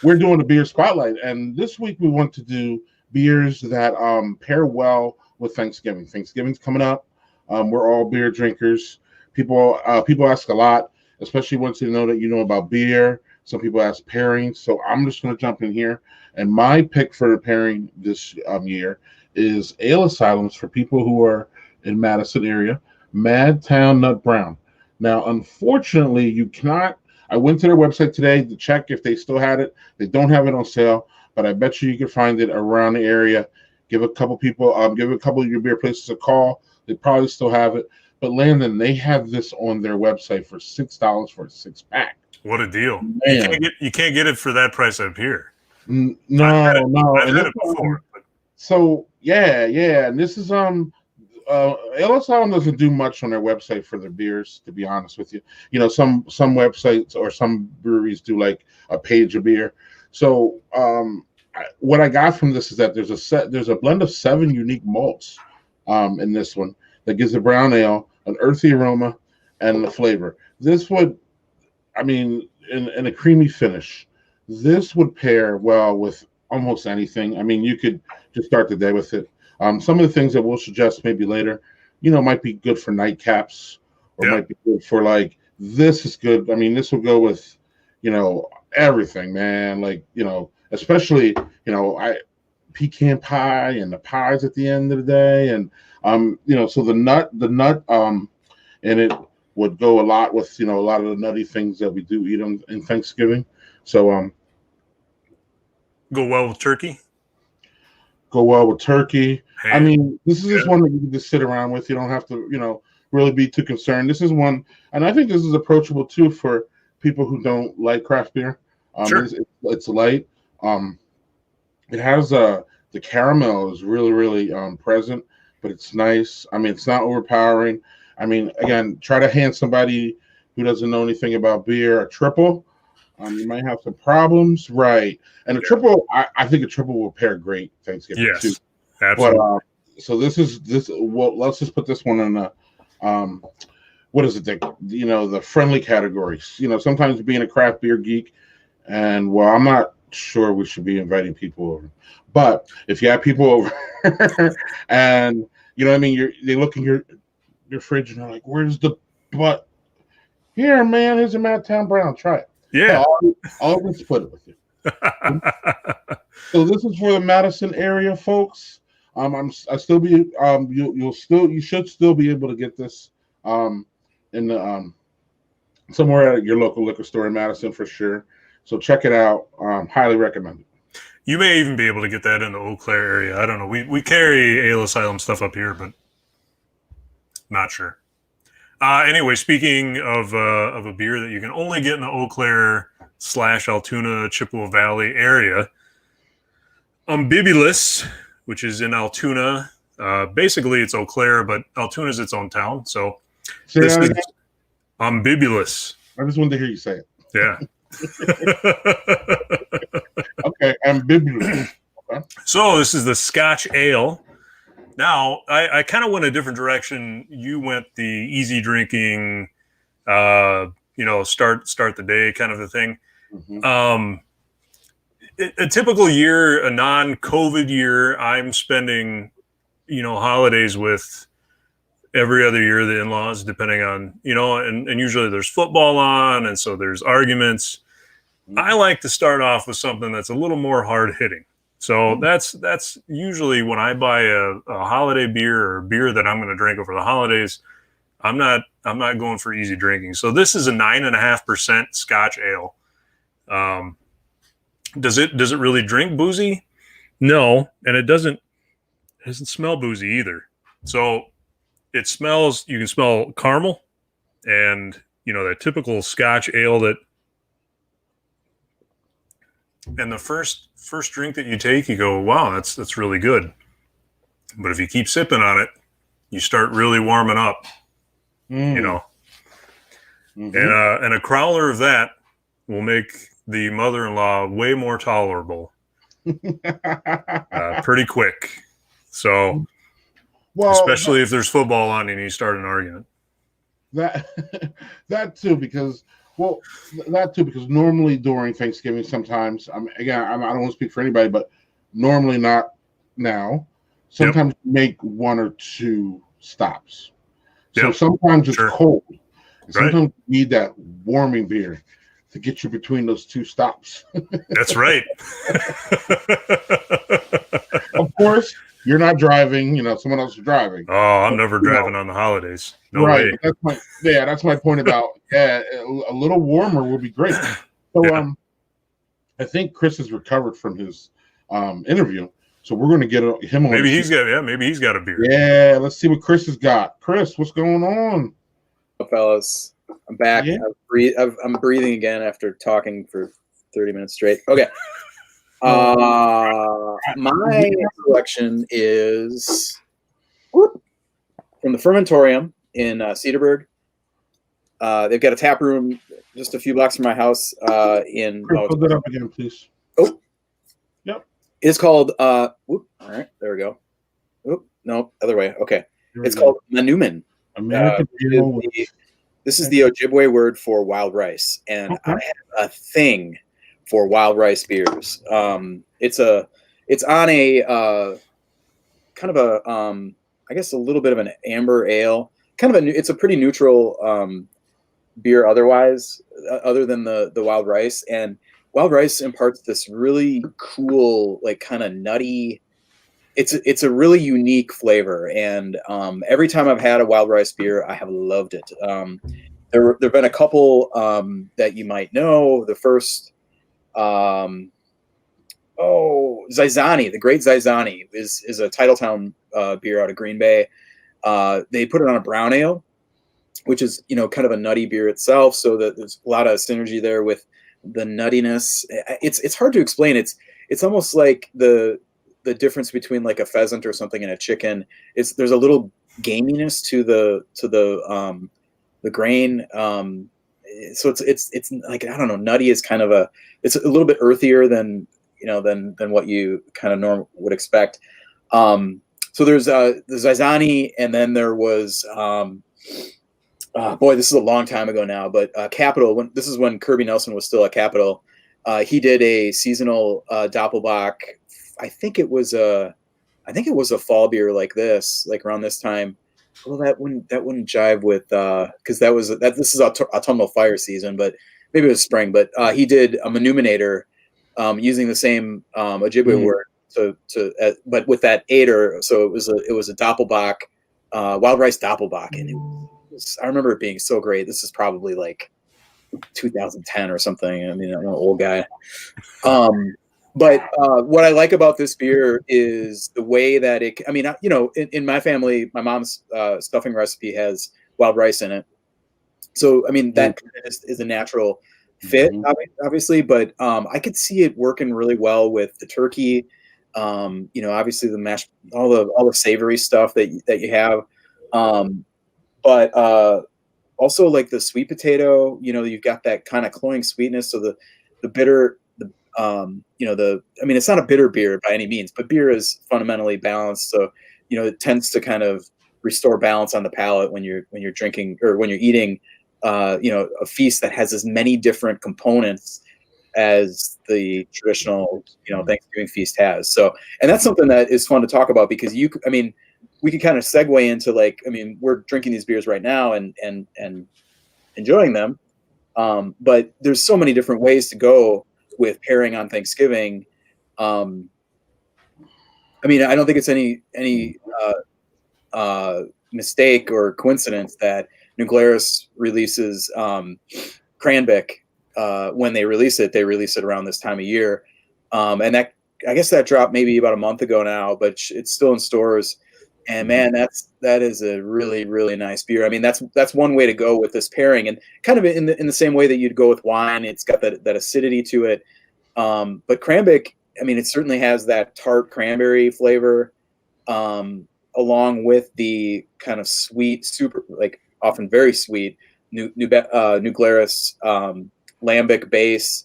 We're doing a beer spotlight, and this week we want to do beers that pair well with Thanksgiving. Thanksgiving's coming up. We're all beer drinkers. People ask a lot, especially once they know that you know about beer. Some people ask pairings, so I'm just going to jump in here. And my pick for the pairing this year is Ale Asylums for people who are in Madison area. Madtown Nut Brown. Now, unfortunately, you cannot. I went to their website today to check if they still had it. They don't have it on sale, but I bet you can find it around the area. Give a couple of your beer places a call. They probably still have it. But Landon, they have this on their website for $6 for a 6-pack. What a deal! Man. You can't get it for that price up here. No. I've had it before. So yeah, and this is Ale Asylum doesn't do much on their website for their beers, to be honest with you. You know, some websites or some breweries do like a page of beer. So what I got from this is that there's a blend of 7 unique malts in this one that gives the brown ale an earthy aroma and the flavor. This would, I mean, in a creamy finish, this would pair well with almost anything. I mean, you could just start the day with it. Some of the things that we'll suggest maybe later, might be good for nightcaps or might be good for this is good. I mean, this will go with, everything, man. Especially, pecan pie and the pies at the end of the day. And, so the nut in it would go a lot with, a lot of the nutty things that we do eat in Thanksgiving. So, go well with turkey. Go well with turkey. Ham. I mean, this is just one that you can just sit around with. You don't have to, really be too concerned. This is one, and I think this is approachable too for people who don't like craft beer. Sure. It's light. It has the caramel is really, really present, but it's nice. I mean, it's not overpowering. I mean, again, try to hand somebody who doesn't know anything about beer a triple. You might have some problems, right? And a triple, I think a triple will pair great Thanksgiving too. Yes, absolutely. But, so this. Well, let's just put this one in the, what is it? The friendly categories. Sometimes being a craft beer geek, and I'm not sure we should be inviting people over. But if you have people over, and they look in your fridge and they're like, "Where's the butt?" Here, man, here's a Madtown Brown. Try it. Yeah, I'll split it with you. So this is for the Madison area, folks. I still be you should still be able to get this in the somewhere at your local liquor store in Madison for sure. So check it out. Highly recommend it. You may even be able to get that in the Eau Claire area. I don't know. We carry Ale Asylum stuff up here, but not sure. Anyway, speaking of a beer that you can only get in the Eau Claire / Altoona, Chippewa Valley area, Ambibulous, which is in Altoona. Basically, it's Eau Claire, but Altoona is its own town. So this is Ambibulous. I just wanted to hear you say it. Yeah. Okay, Ambibulous. Okay. So this is the Scotch Ale. Now, I kind of went a different direction. You went the easy drinking, start the day kind of a thing. Mm-hmm. A typical year, a non-COVID year, I'm spending, holidays with every other year the in-laws, depending on, and usually there's football on, and so there's arguments. Mm-hmm. I like to start off with something that's a little more hard-hitting. So that's usually when I buy a holiday beer or beer that I'm going to drink over the holidays. I'm not going for easy drinking. So this is a 9.5% Scotch ale. Does it really drink boozy? No, and it doesn't smell boozy either. So it smells. You can smell caramel, and that typical Scotch ale that. And the first drink that you take, you go, wow, that's really good. But if you keep sipping on it, you start really warming up, Mm-hmm. And a crowler of that will make the mother-in-law way more tolerable pretty quick. So, Well, especially if there's football on and you start an argument. that that too, because normally during Thanksgiving, sometimes I don't want to speak for anybody, but normally not now. Sometimes you make one or two stops. So sometimes it's cold. Sometimes you need that warming beer to get you between those two stops. That's right. Of course, you're not driving. Someone else is driving. Oh, I'm never driving on the holidays. No way. That's my point about a little warmer will be great. So I think Chris has recovered from his interview. So we're going to get him on. Maybe he's got a beer. Yeah, let's see what Chris has got. Chris, what's going on? Hello, fellas. I'm back. Yeah. I'm breathing again after talking for 30 minutes straight. Okay. My selection is from the Fermentorium in Cedarburg. They've got a tap room just a few blocks from my house. Put that up again, please. Oh, yep. It's called. All right, there we go. Oop, no, other way. Okay, it's called Manumin. This is the Ojibwe word for wild rice, and I have a thing for wild rice beers. It's on a kind of a I guess a little bit of an amber ale. It's a pretty neutral beer otherwise, other than the wild rice, and wild rice imparts this really cool, like kind of nutty. It's a really unique flavor, and every time I've had a wild rice beer, I have loved it. There've been a couple that you might know. The first, Zizani, the Great Zizani is a Titletown beer out of Green Bay. They put it on a brown ale, which is kind of a nutty beer itself. So that there's a lot of synergy there with the nuttiness. It's hard to explain. It's almost like the difference between like a pheasant or something and a chicken. There's a little gaminess to the grain. So it's like, I don't know, nutty is kind of it's a little bit earthier than what you kind of would expect. So there's the Zizani, and then there was boy, this is a long time ago now, but Capital. This is when Kirby Nelson was still at Capital. He did a seasonal Doppelbock. I think it was a fall beer like this, like around this time. Well, that wouldn't jive with because this is autumnal fire season, but maybe it was spring. But he did a Manuminator using the same Ojibwe word but with that Ader. So it was a Doppelbock, wild rice Doppelbock, and I remember it being so great. This is probably like 2010 or something. I mean, I'm an old guy. But what I like about this beer is the way that in my family, my mom's stuffing recipe has wild rice in it. So, I mean, that is a natural fit, obviously, but I could see it working really well with the turkey. Obviously the mashed, all the savory stuff that you have. But also like the sweet potato, you've got that kind of cloying sweetness. So the bitter, it's not a bitter beer by any means, but beer is fundamentally balanced. So, it tends to kind of restore balance on the palate when you're drinking or when you're eating, a feast that has as many different components as the traditional, Thanksgiving feast has. So, and that's something that is fun to talk about because we could kind of segue into we're drinking these beers right now and enjoying them. But there's so many different ways to go with pairing on Thanksgiving. I don't think it's any mistake or coincidence that New Glarus releases Cranbic. When they release it around this time of year. And that, I guess that dropped maybe about a month ago now, but it's still in stores. And man, that is a really, really nice beer. I mean, that's one way to go with this pairing, and kind of in the same way that you'd go with wine. It's got that acidity to it. But Cranbic, it certainly has that tart cranberry flavor, along with the kind of sweet, super, like often very sweet New Glarus lambic base.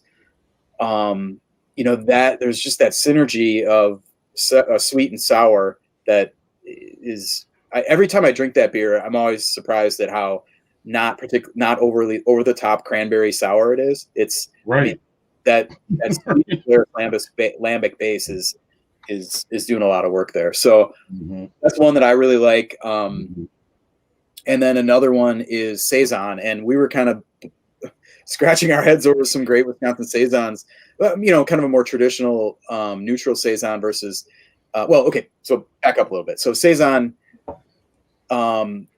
that there's just that synergy of sweet and sour that is. Every time I drink that beer, I'm always surprised at how not overly over the top cranberry sour it is. It's right. That sweet lambic base is doing a lot of work there. So that's one that I really like. And then another one is Saison, and we were kind of scratching our heads over some great Wisconsin Saisons. Kind of a more traditional neutral Saison versus. Okay, so back up a little bit. So Saison. Kind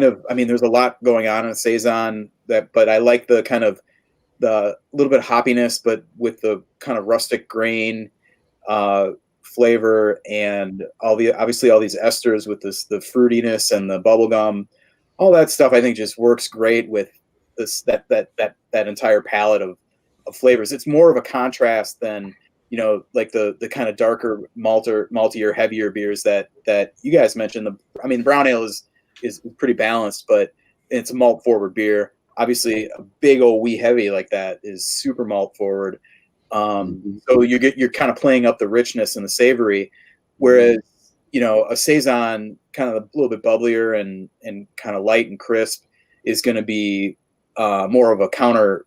of, there's a lot going on in Saison but I like the kind of the little bit of hoppiness, but with the kind of rustic grain flavor and obviously all these esters with the fruitiness and the bubblegum, all that stuff I think just works great with that entire palette of flavors. It's more of a contrast than like the kind of darker maltier, heavier beers that you guys mentioned. The brown ale is pretty balanced, but it's a malt forward beer. Obviously, a big old wee heavy like that is super malt forward. So you're kind of playing up the richness and the savory, whereas a Saison, kind of a little bit bubblier and kind of light and crisp, is going to be more of a counter.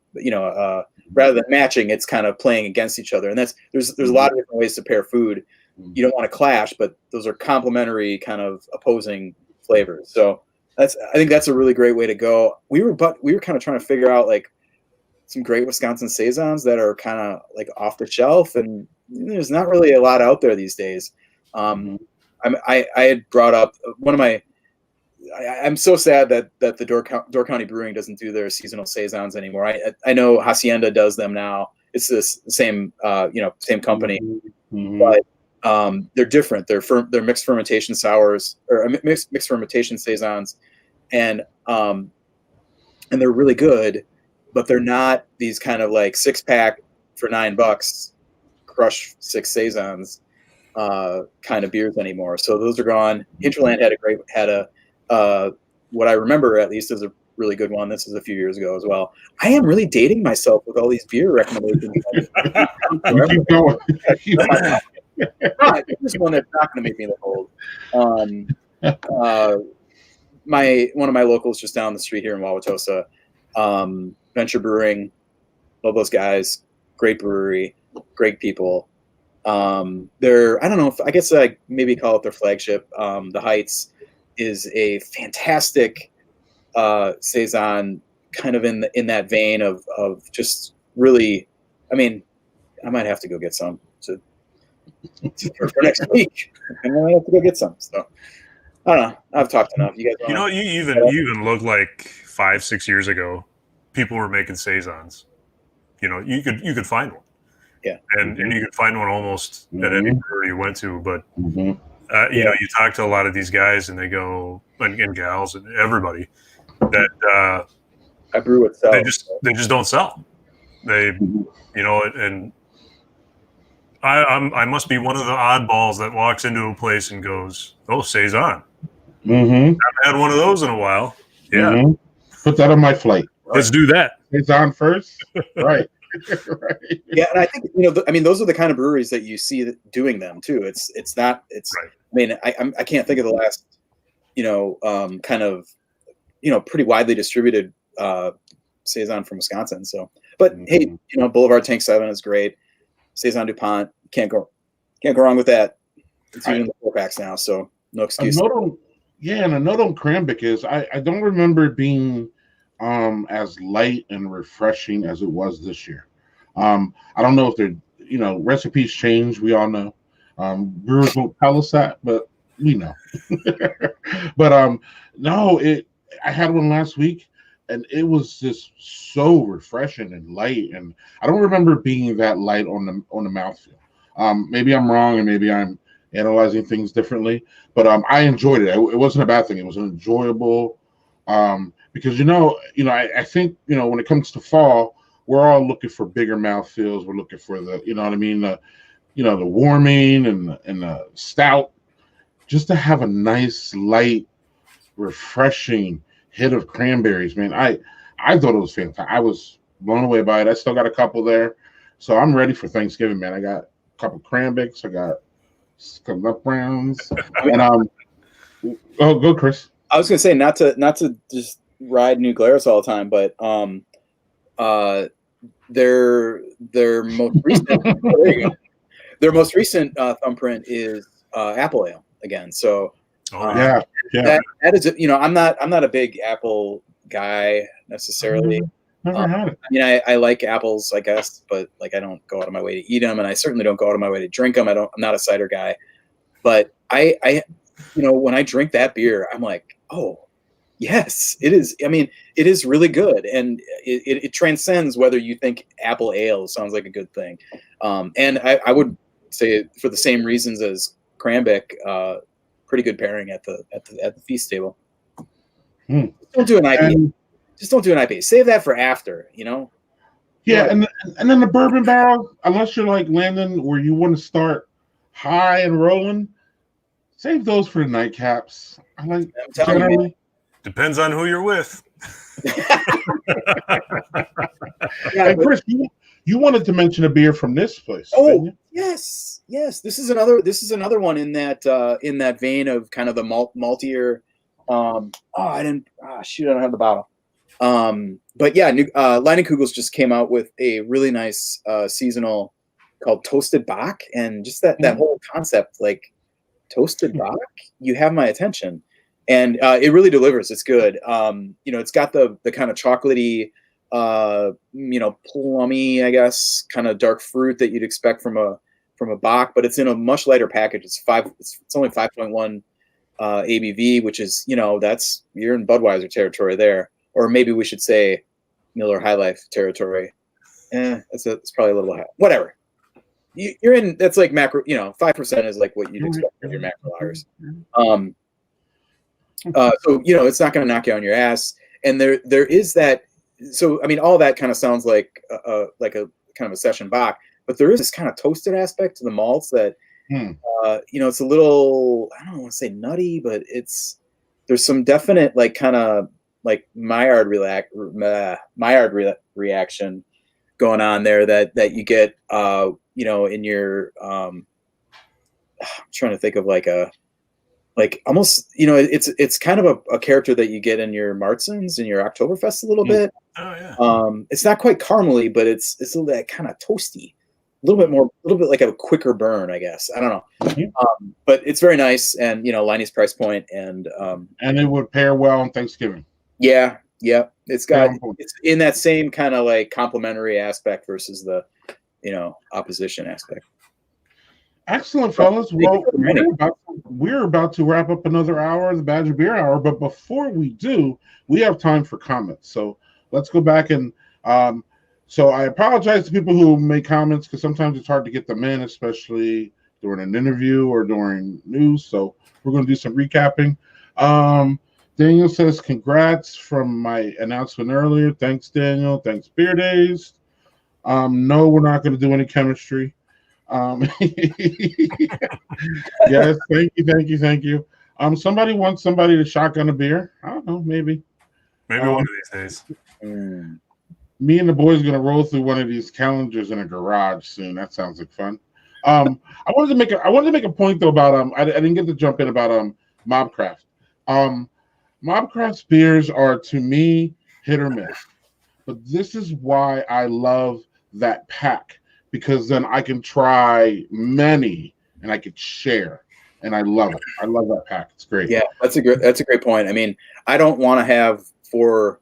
Rather than matching, it's kind of playing against each other. And there's a lot of different ways to pair food. You don't want to clash, but those are complementary, kind of opposing flavors. So I think that's a really great way to go. We were kind of trying to figure out like some great Wisconsin Saisons that are kind of like off the shelf, and there's not really a lot out there these days. I had brought up one of my. I'm so sad that the Door County Brewing doesn't do their seasonal Saisons anymore. I know Hacienda does them now. It's the same same company, but they're different. They're mixed fermentation sours or mixed fermentation Saisons, and they're really good, but they're not these kind of like 6-pack for $9 crush 6 Saisons kind of beers anymore. So those are gone. Hinterland had a what I remember at least is a really good one. This is a few years ago as well. I am really dating myself with all these beer recommendations. Keep going. This is one that's not going to make me look old. One of my locals just down the street here in Wauwatosa, Venture Brewing. Love those guys. Great brewery, great people. I don't know if I guess I maybe call it their flagship. The Heights is a fantastic Saison, kind of in that vein of just really. I might have to go get some for next week. I might have to go get some. So I don't know. I've talked enough. You guys, you even look like 5-6 years ago, people were making Saisons. You could find one. Yeah, and you could find one almost at any brewery you went to, but. You talk to a lot of these guys and they go, and gals and everybody that I brew it. They just don't sell. They, and I must be one of the oddballs that walks into a place and goes, "Oh, Saison." I haven't had one of those in a while. Yeah, put that on my flight. Let's do that. Saison first, right? Right. Yeah, and I think those are the kind of breweries that you see doing them too. It's not. Right. I can't think of the last, kind of, pretty widely distributed Saison from Wisconsin. So, but hey, Boulevard Tank 7 is great. Saison DuPont, can't go wrong with that. It's even the 4-packs now, so no excuse. And a note on Cranbic is I don't remember it being as light and refreshing as it was this year. I don't know if they're, recipes change. We all know. Brewers won't tell us that, but we know. But no, I had one last week, and it was just so refreshing and light. And I don't remember being that light on the mouthfeel. Maybe I'm wrong, and maybe I'm analyzing things differently. But I enjoyed it. It wasn't a bad thing. It was enjoyable. Because I think when it comes to fall, we're all looking for bigger mouthfeels. We're looking for the the warming and the stout, just to have a nice light, refreshing hit of cranberries. Man, I thought it was fantastic. I was blown away by it. I still got a couple there, so I'm ready for Thanksgiving, man. I got a couple cranberries, I got some nut browns, and oh, go Chris. I was gonna say not to just ride New Glarus all the time, but their most recent their most recent thumbprint is apple ale again. So yeah. that is, you know, I'm not a big apple guy necessarily. Never had it. I mean, I like apples, I guess, but like I don't go out of my way to eat them, and I certainly don't go out of my way to drink them. I'm not a cider guy, but I you know, when I drink that beer, I'm like, oh, yes, it is. I mean, it is really good, and it transcends whether you think apple ale sounds like a good thing. And I would say for the same reasons as Cranbeck, pretty good pairing at the feast table. Don't do an IPA. Just don't do an IPA. Save that for after, you know? Yeah, and then the bourbon barrel, unless you're like Landon, where you want to start high and rolling, save those for the nightcaps. I like generally. Depends on who you're with. And Chris, you wanted to mention a beer from this place. Oh, yes. This is another one in that vein of kind of the maltier. I don't have the bottle. But yeah, Leinenkugel's just came out with a really nice seasonal called Toasted Bach, and just that whole concept, like toasted Bach, you have my attention, and it really delivers. It's good. You know, it's got the kind of chocolatey, you know, plummy, I guess, kind of dark fruit that you'd expect from a Bach, but it's in a much lighter package. It's only 5.1 ABV, which is, you know, you're in Budweiser territory there. Or maybe we should say Miller High Life territory. It's probably a little high. Whatever. You're in. That's like macro. You know, 5% is like what you'd expect from your macro lagers. So you know, it's not going to knock you on your ass. And there is that. So I mean, all that kind of sounds like a kind of a session Bach, but there is this kind of toasted aspect to the malts that you know, it's a little, I don't want to say nutty, but there's some definite like kind of like Maillard reaction going on there that you get, you know, in your, I'm trying to think of like almost, you know, it's kind of a character that you get in your Martzens and your Oktoberfest a little bit. Oh yeah. It's not quite caramely, but it's a little that kind of toasty, a little bit like a quicker burn, I guess. I don't know. But it's very nice, and you know, Liney's price point, and it would pair well on Thanksgiving. Yeah. It's in that same kind of like complementary aspect versus the, you know, opposition aspect. Excellent, fellas. Well, we're about to wrap up another hour of the Badger Beer Hour, but before we do, we have time for comments. So let's go back and so I apologize to people who make comments because sometimes it's hard to get them in, especially during an interview or during news. So we're going to do some recapping. Daniel says, congrats from my announcement earlier. Thanks, Daniel. Thanks, Beer Days. No, we're not going to do any chemistry. Yes, thank you. Somebody wants somebody to shotgun a beer. I don't know, maybe. Maybe one of these days. Me and the boys are going to roll through one of these calendars in a garage soon. That sounds like fun. I wanted to make a point though about I didn't get to jump in about Mobcraft. Mobcraft's beers are, to me, hit or miss. But this is why I love that pack, because then I can try many and I could share. And I love it. I love that pack. It's great. Yeah, that's a great point. I mean, I don't want to have four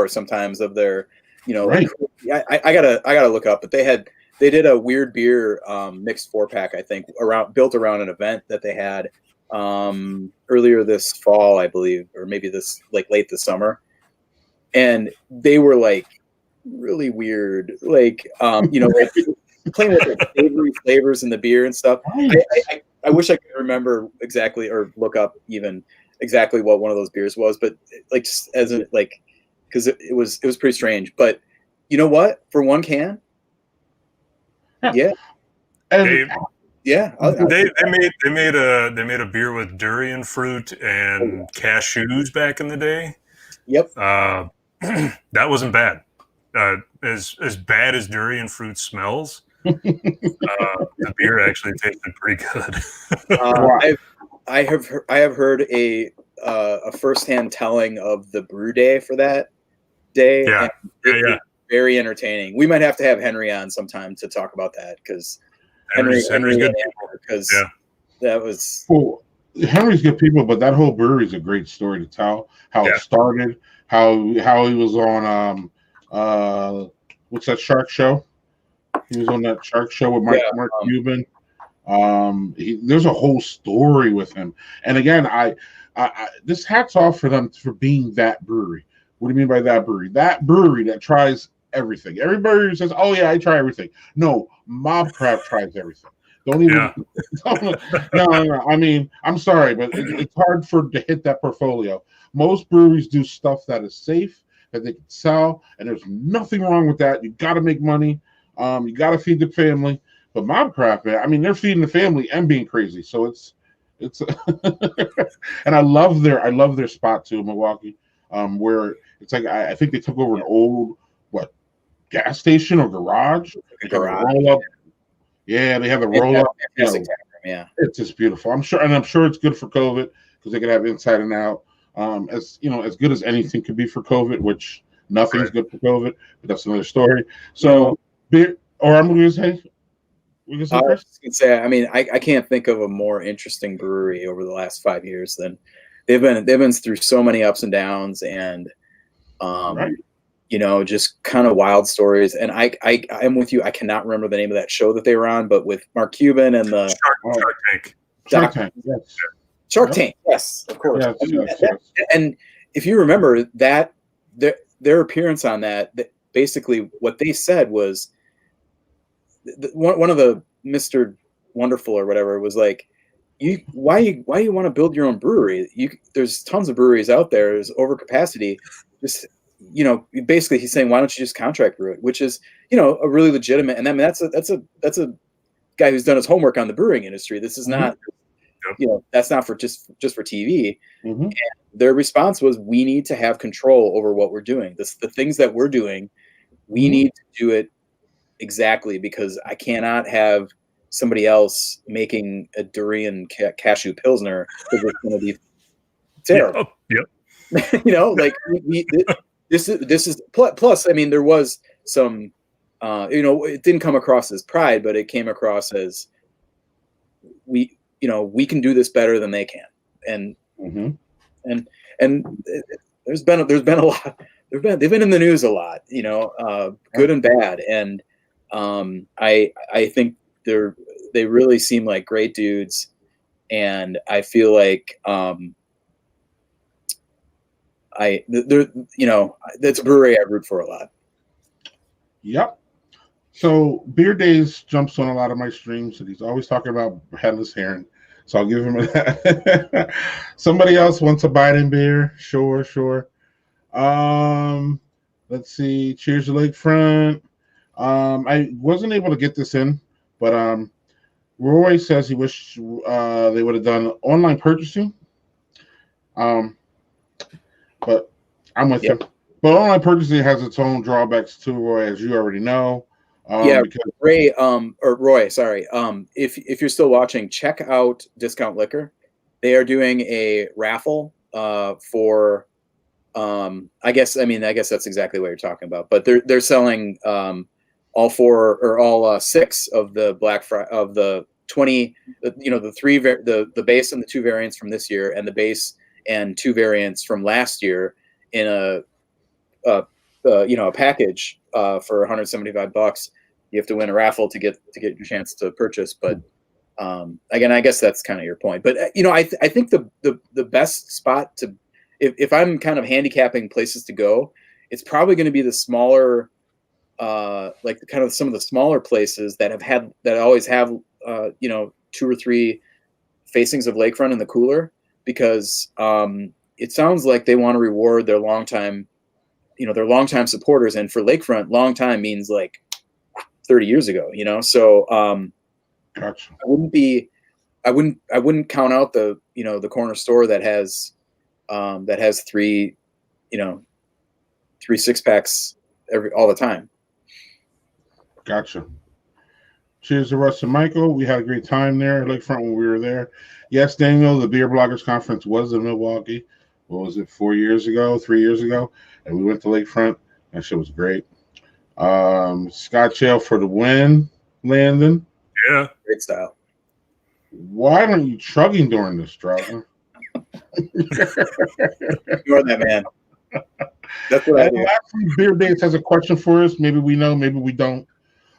sometimes of their, you know, right. I gotta look up, but they did a weird beer mixed 4-pack, I think, built around an event that they had earlier this fall, I believe, or maybe this like late this summer, and they were like really weird, like you know, like playing with like savory flavors in the beer and stuff. I wish I could remember exactly or look up even exactly what one of those beers was, but like just as a like, because it was pretty strange. But you know what? For one can, yeah. Yeah, they made a beer with durian fruit and cashews back in the day. Yep. That wasn't bad. as bad as durian fruit smells, the beer actually tasted pretty good. I have heard a firsthand telling of the brew day for that day. Yeah. And it's very entertaining. We might have to have Henry on sometime to talk about that because Henry's good. Because that was Henry's good people, but that whole brewery is a great story to tell. How it started, how he was on what's that shark show? He was on that shark show with Mark Cuban. There's a whole story with him. And again, I this hats off for them for being that brewery. What do you mean by that brewery? That brewery that tries everything. Everybody says, "Oh yeah, I try everything." No, Mobcraft tries everything. Don't even. No. I mean, I'm sorry, but it's hard to hit that portfolio. Most breweries do stuff that is safe, that they can sell, and there's nothing wrong with that. You got to make money. You got to feed the family. But Mobcraft, man, I mean, they're feeding the family and being crazy. So it's and I love their spot too, Milwaukee, where it's like I think they took over an old gas station or garage. Roll up. Yeah, they have a roll up. Yeah, it's just beautiful. I'm sure it's good for COVID because they could have inside and out. As good as anything could be for COVID, which nothing's good for COVID, but that's another story. So, I'm going to say. I was going to say, I mean, I can't think of a more interesting brewery over the last 5 years than they've been through so many ups and downs and, just kind of wild stories. And I am with you. I cannot remember the name of that show that they were on, but with Mark Cuban and the Shark Tank. Shark Tank, yes. Shark Tank, yes, of course. Yes. And if you remember that their appearance on that, basically what they said was, one of the Mr. Wonderful or whatever was like, why you want to build your own brewery? There's tons of breweries out there. There's overcapacity. Just basically he's saying, why don't you just contract brew it? Which is a really legitimate. And I mean that's a guy who's done his homework on the brewing industry. This is not that's not for just for TV. Mm-hmm. And their response was, we need to have control over what we're doing. The things that we're doing, we need to do it exactly, because I cannot have somebody else making a durian cashew pilsner because it's going to be terrible. Yep. This is plus. I mean, there was some, it didn't come across as pride, but it came across as we can do this better than they can, and there's been a lot. They've been in the news a lot, good and bad, and I think they really seem like great dudes, and I feel like that's a brewery I root for a lot. Yep. So Beer Days jumps on a lot of my streams, and he's always talking about headless heron. So I'll give him that. Somebody else wants a Biden beer. Sure. Let's see. Cheers to Lakefront. I wasn't able to get this in, but Roy says he wished they would have done online purchasing. But I'm with you. But online purchasing has its own drawbacks too, Roy, as you already know. Roy, sorry. If you're still watching, check out Discount Liquor. They are doing a raffle for I guess that's exactly what you're talking about. But they're selling all 4 or all 6 of the Black Friday of the 20, the 3 the base and the 2 variants from this year, and the base and 2 variants from last year in a package for $175. You have to win a raffle to get your chance to purchase. But again, I guess that's kind of your point. But I think the best spot to, if I'm kind of handicapping places to go, it's probably going to be the smaller, like kind of some of the smaller places that always have 2 or 3 facings of Lakefront in the cooler, because it sounds like they want to reward their longtime supporters, and for Lakefront, long time means like 30 years ago, So Gotcha. I wouldn't count out the the corner store that has 3 3 6-packs all the time. Gotcha. Cheers to Russ and Michael. We had a great time there at Lakefront when we were there. Yes, Daniel, the Beer Bloggers Conference was in Milwaukee. What was it, 3 years ago? And we went to Lakefront. That shit was great. Scott Shale for the win, Landon. Yeah. Great style. Why aren't you chugging during this, driver? Ignore that, man. That's what I do. Lastly, Beer Dates has a question for us. Maybe we know, maybe we don't.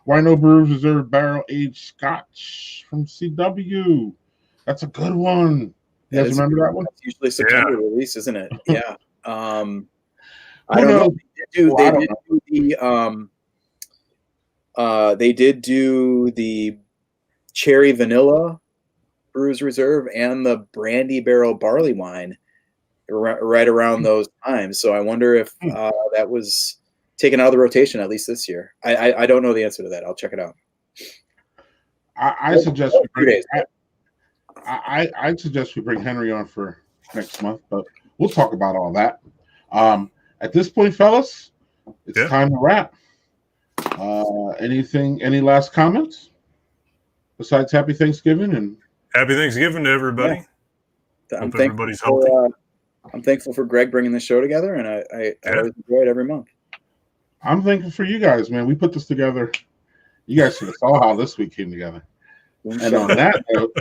Why no Brewers Reserve barrel-aged Scotch from CW? That's a good one. You guys remember that one? That's usually September release, isn't it? Yeah. I don't know. They did do the cherry vanilla Brewers Reserve and the brandy barrel barley wine right around those times. So I wonder if that was taken out of the rotation at least this year. I don't know the answer to that. I'll check it out. I suggest we bring Henry on for next month, but we'll talk about all that. At this point, fellas, it's time to wrap. Any last comments besides Happy Thanksgiving and Happy Thanksgiving to everybody. Yeah. Hope everybody's healthy. I'm thankful for Greg bringing the show together, and I always enjoy it every month. I'm thankful for you guys, man. We put this together. You guys should have saw how this week came together. And on that note.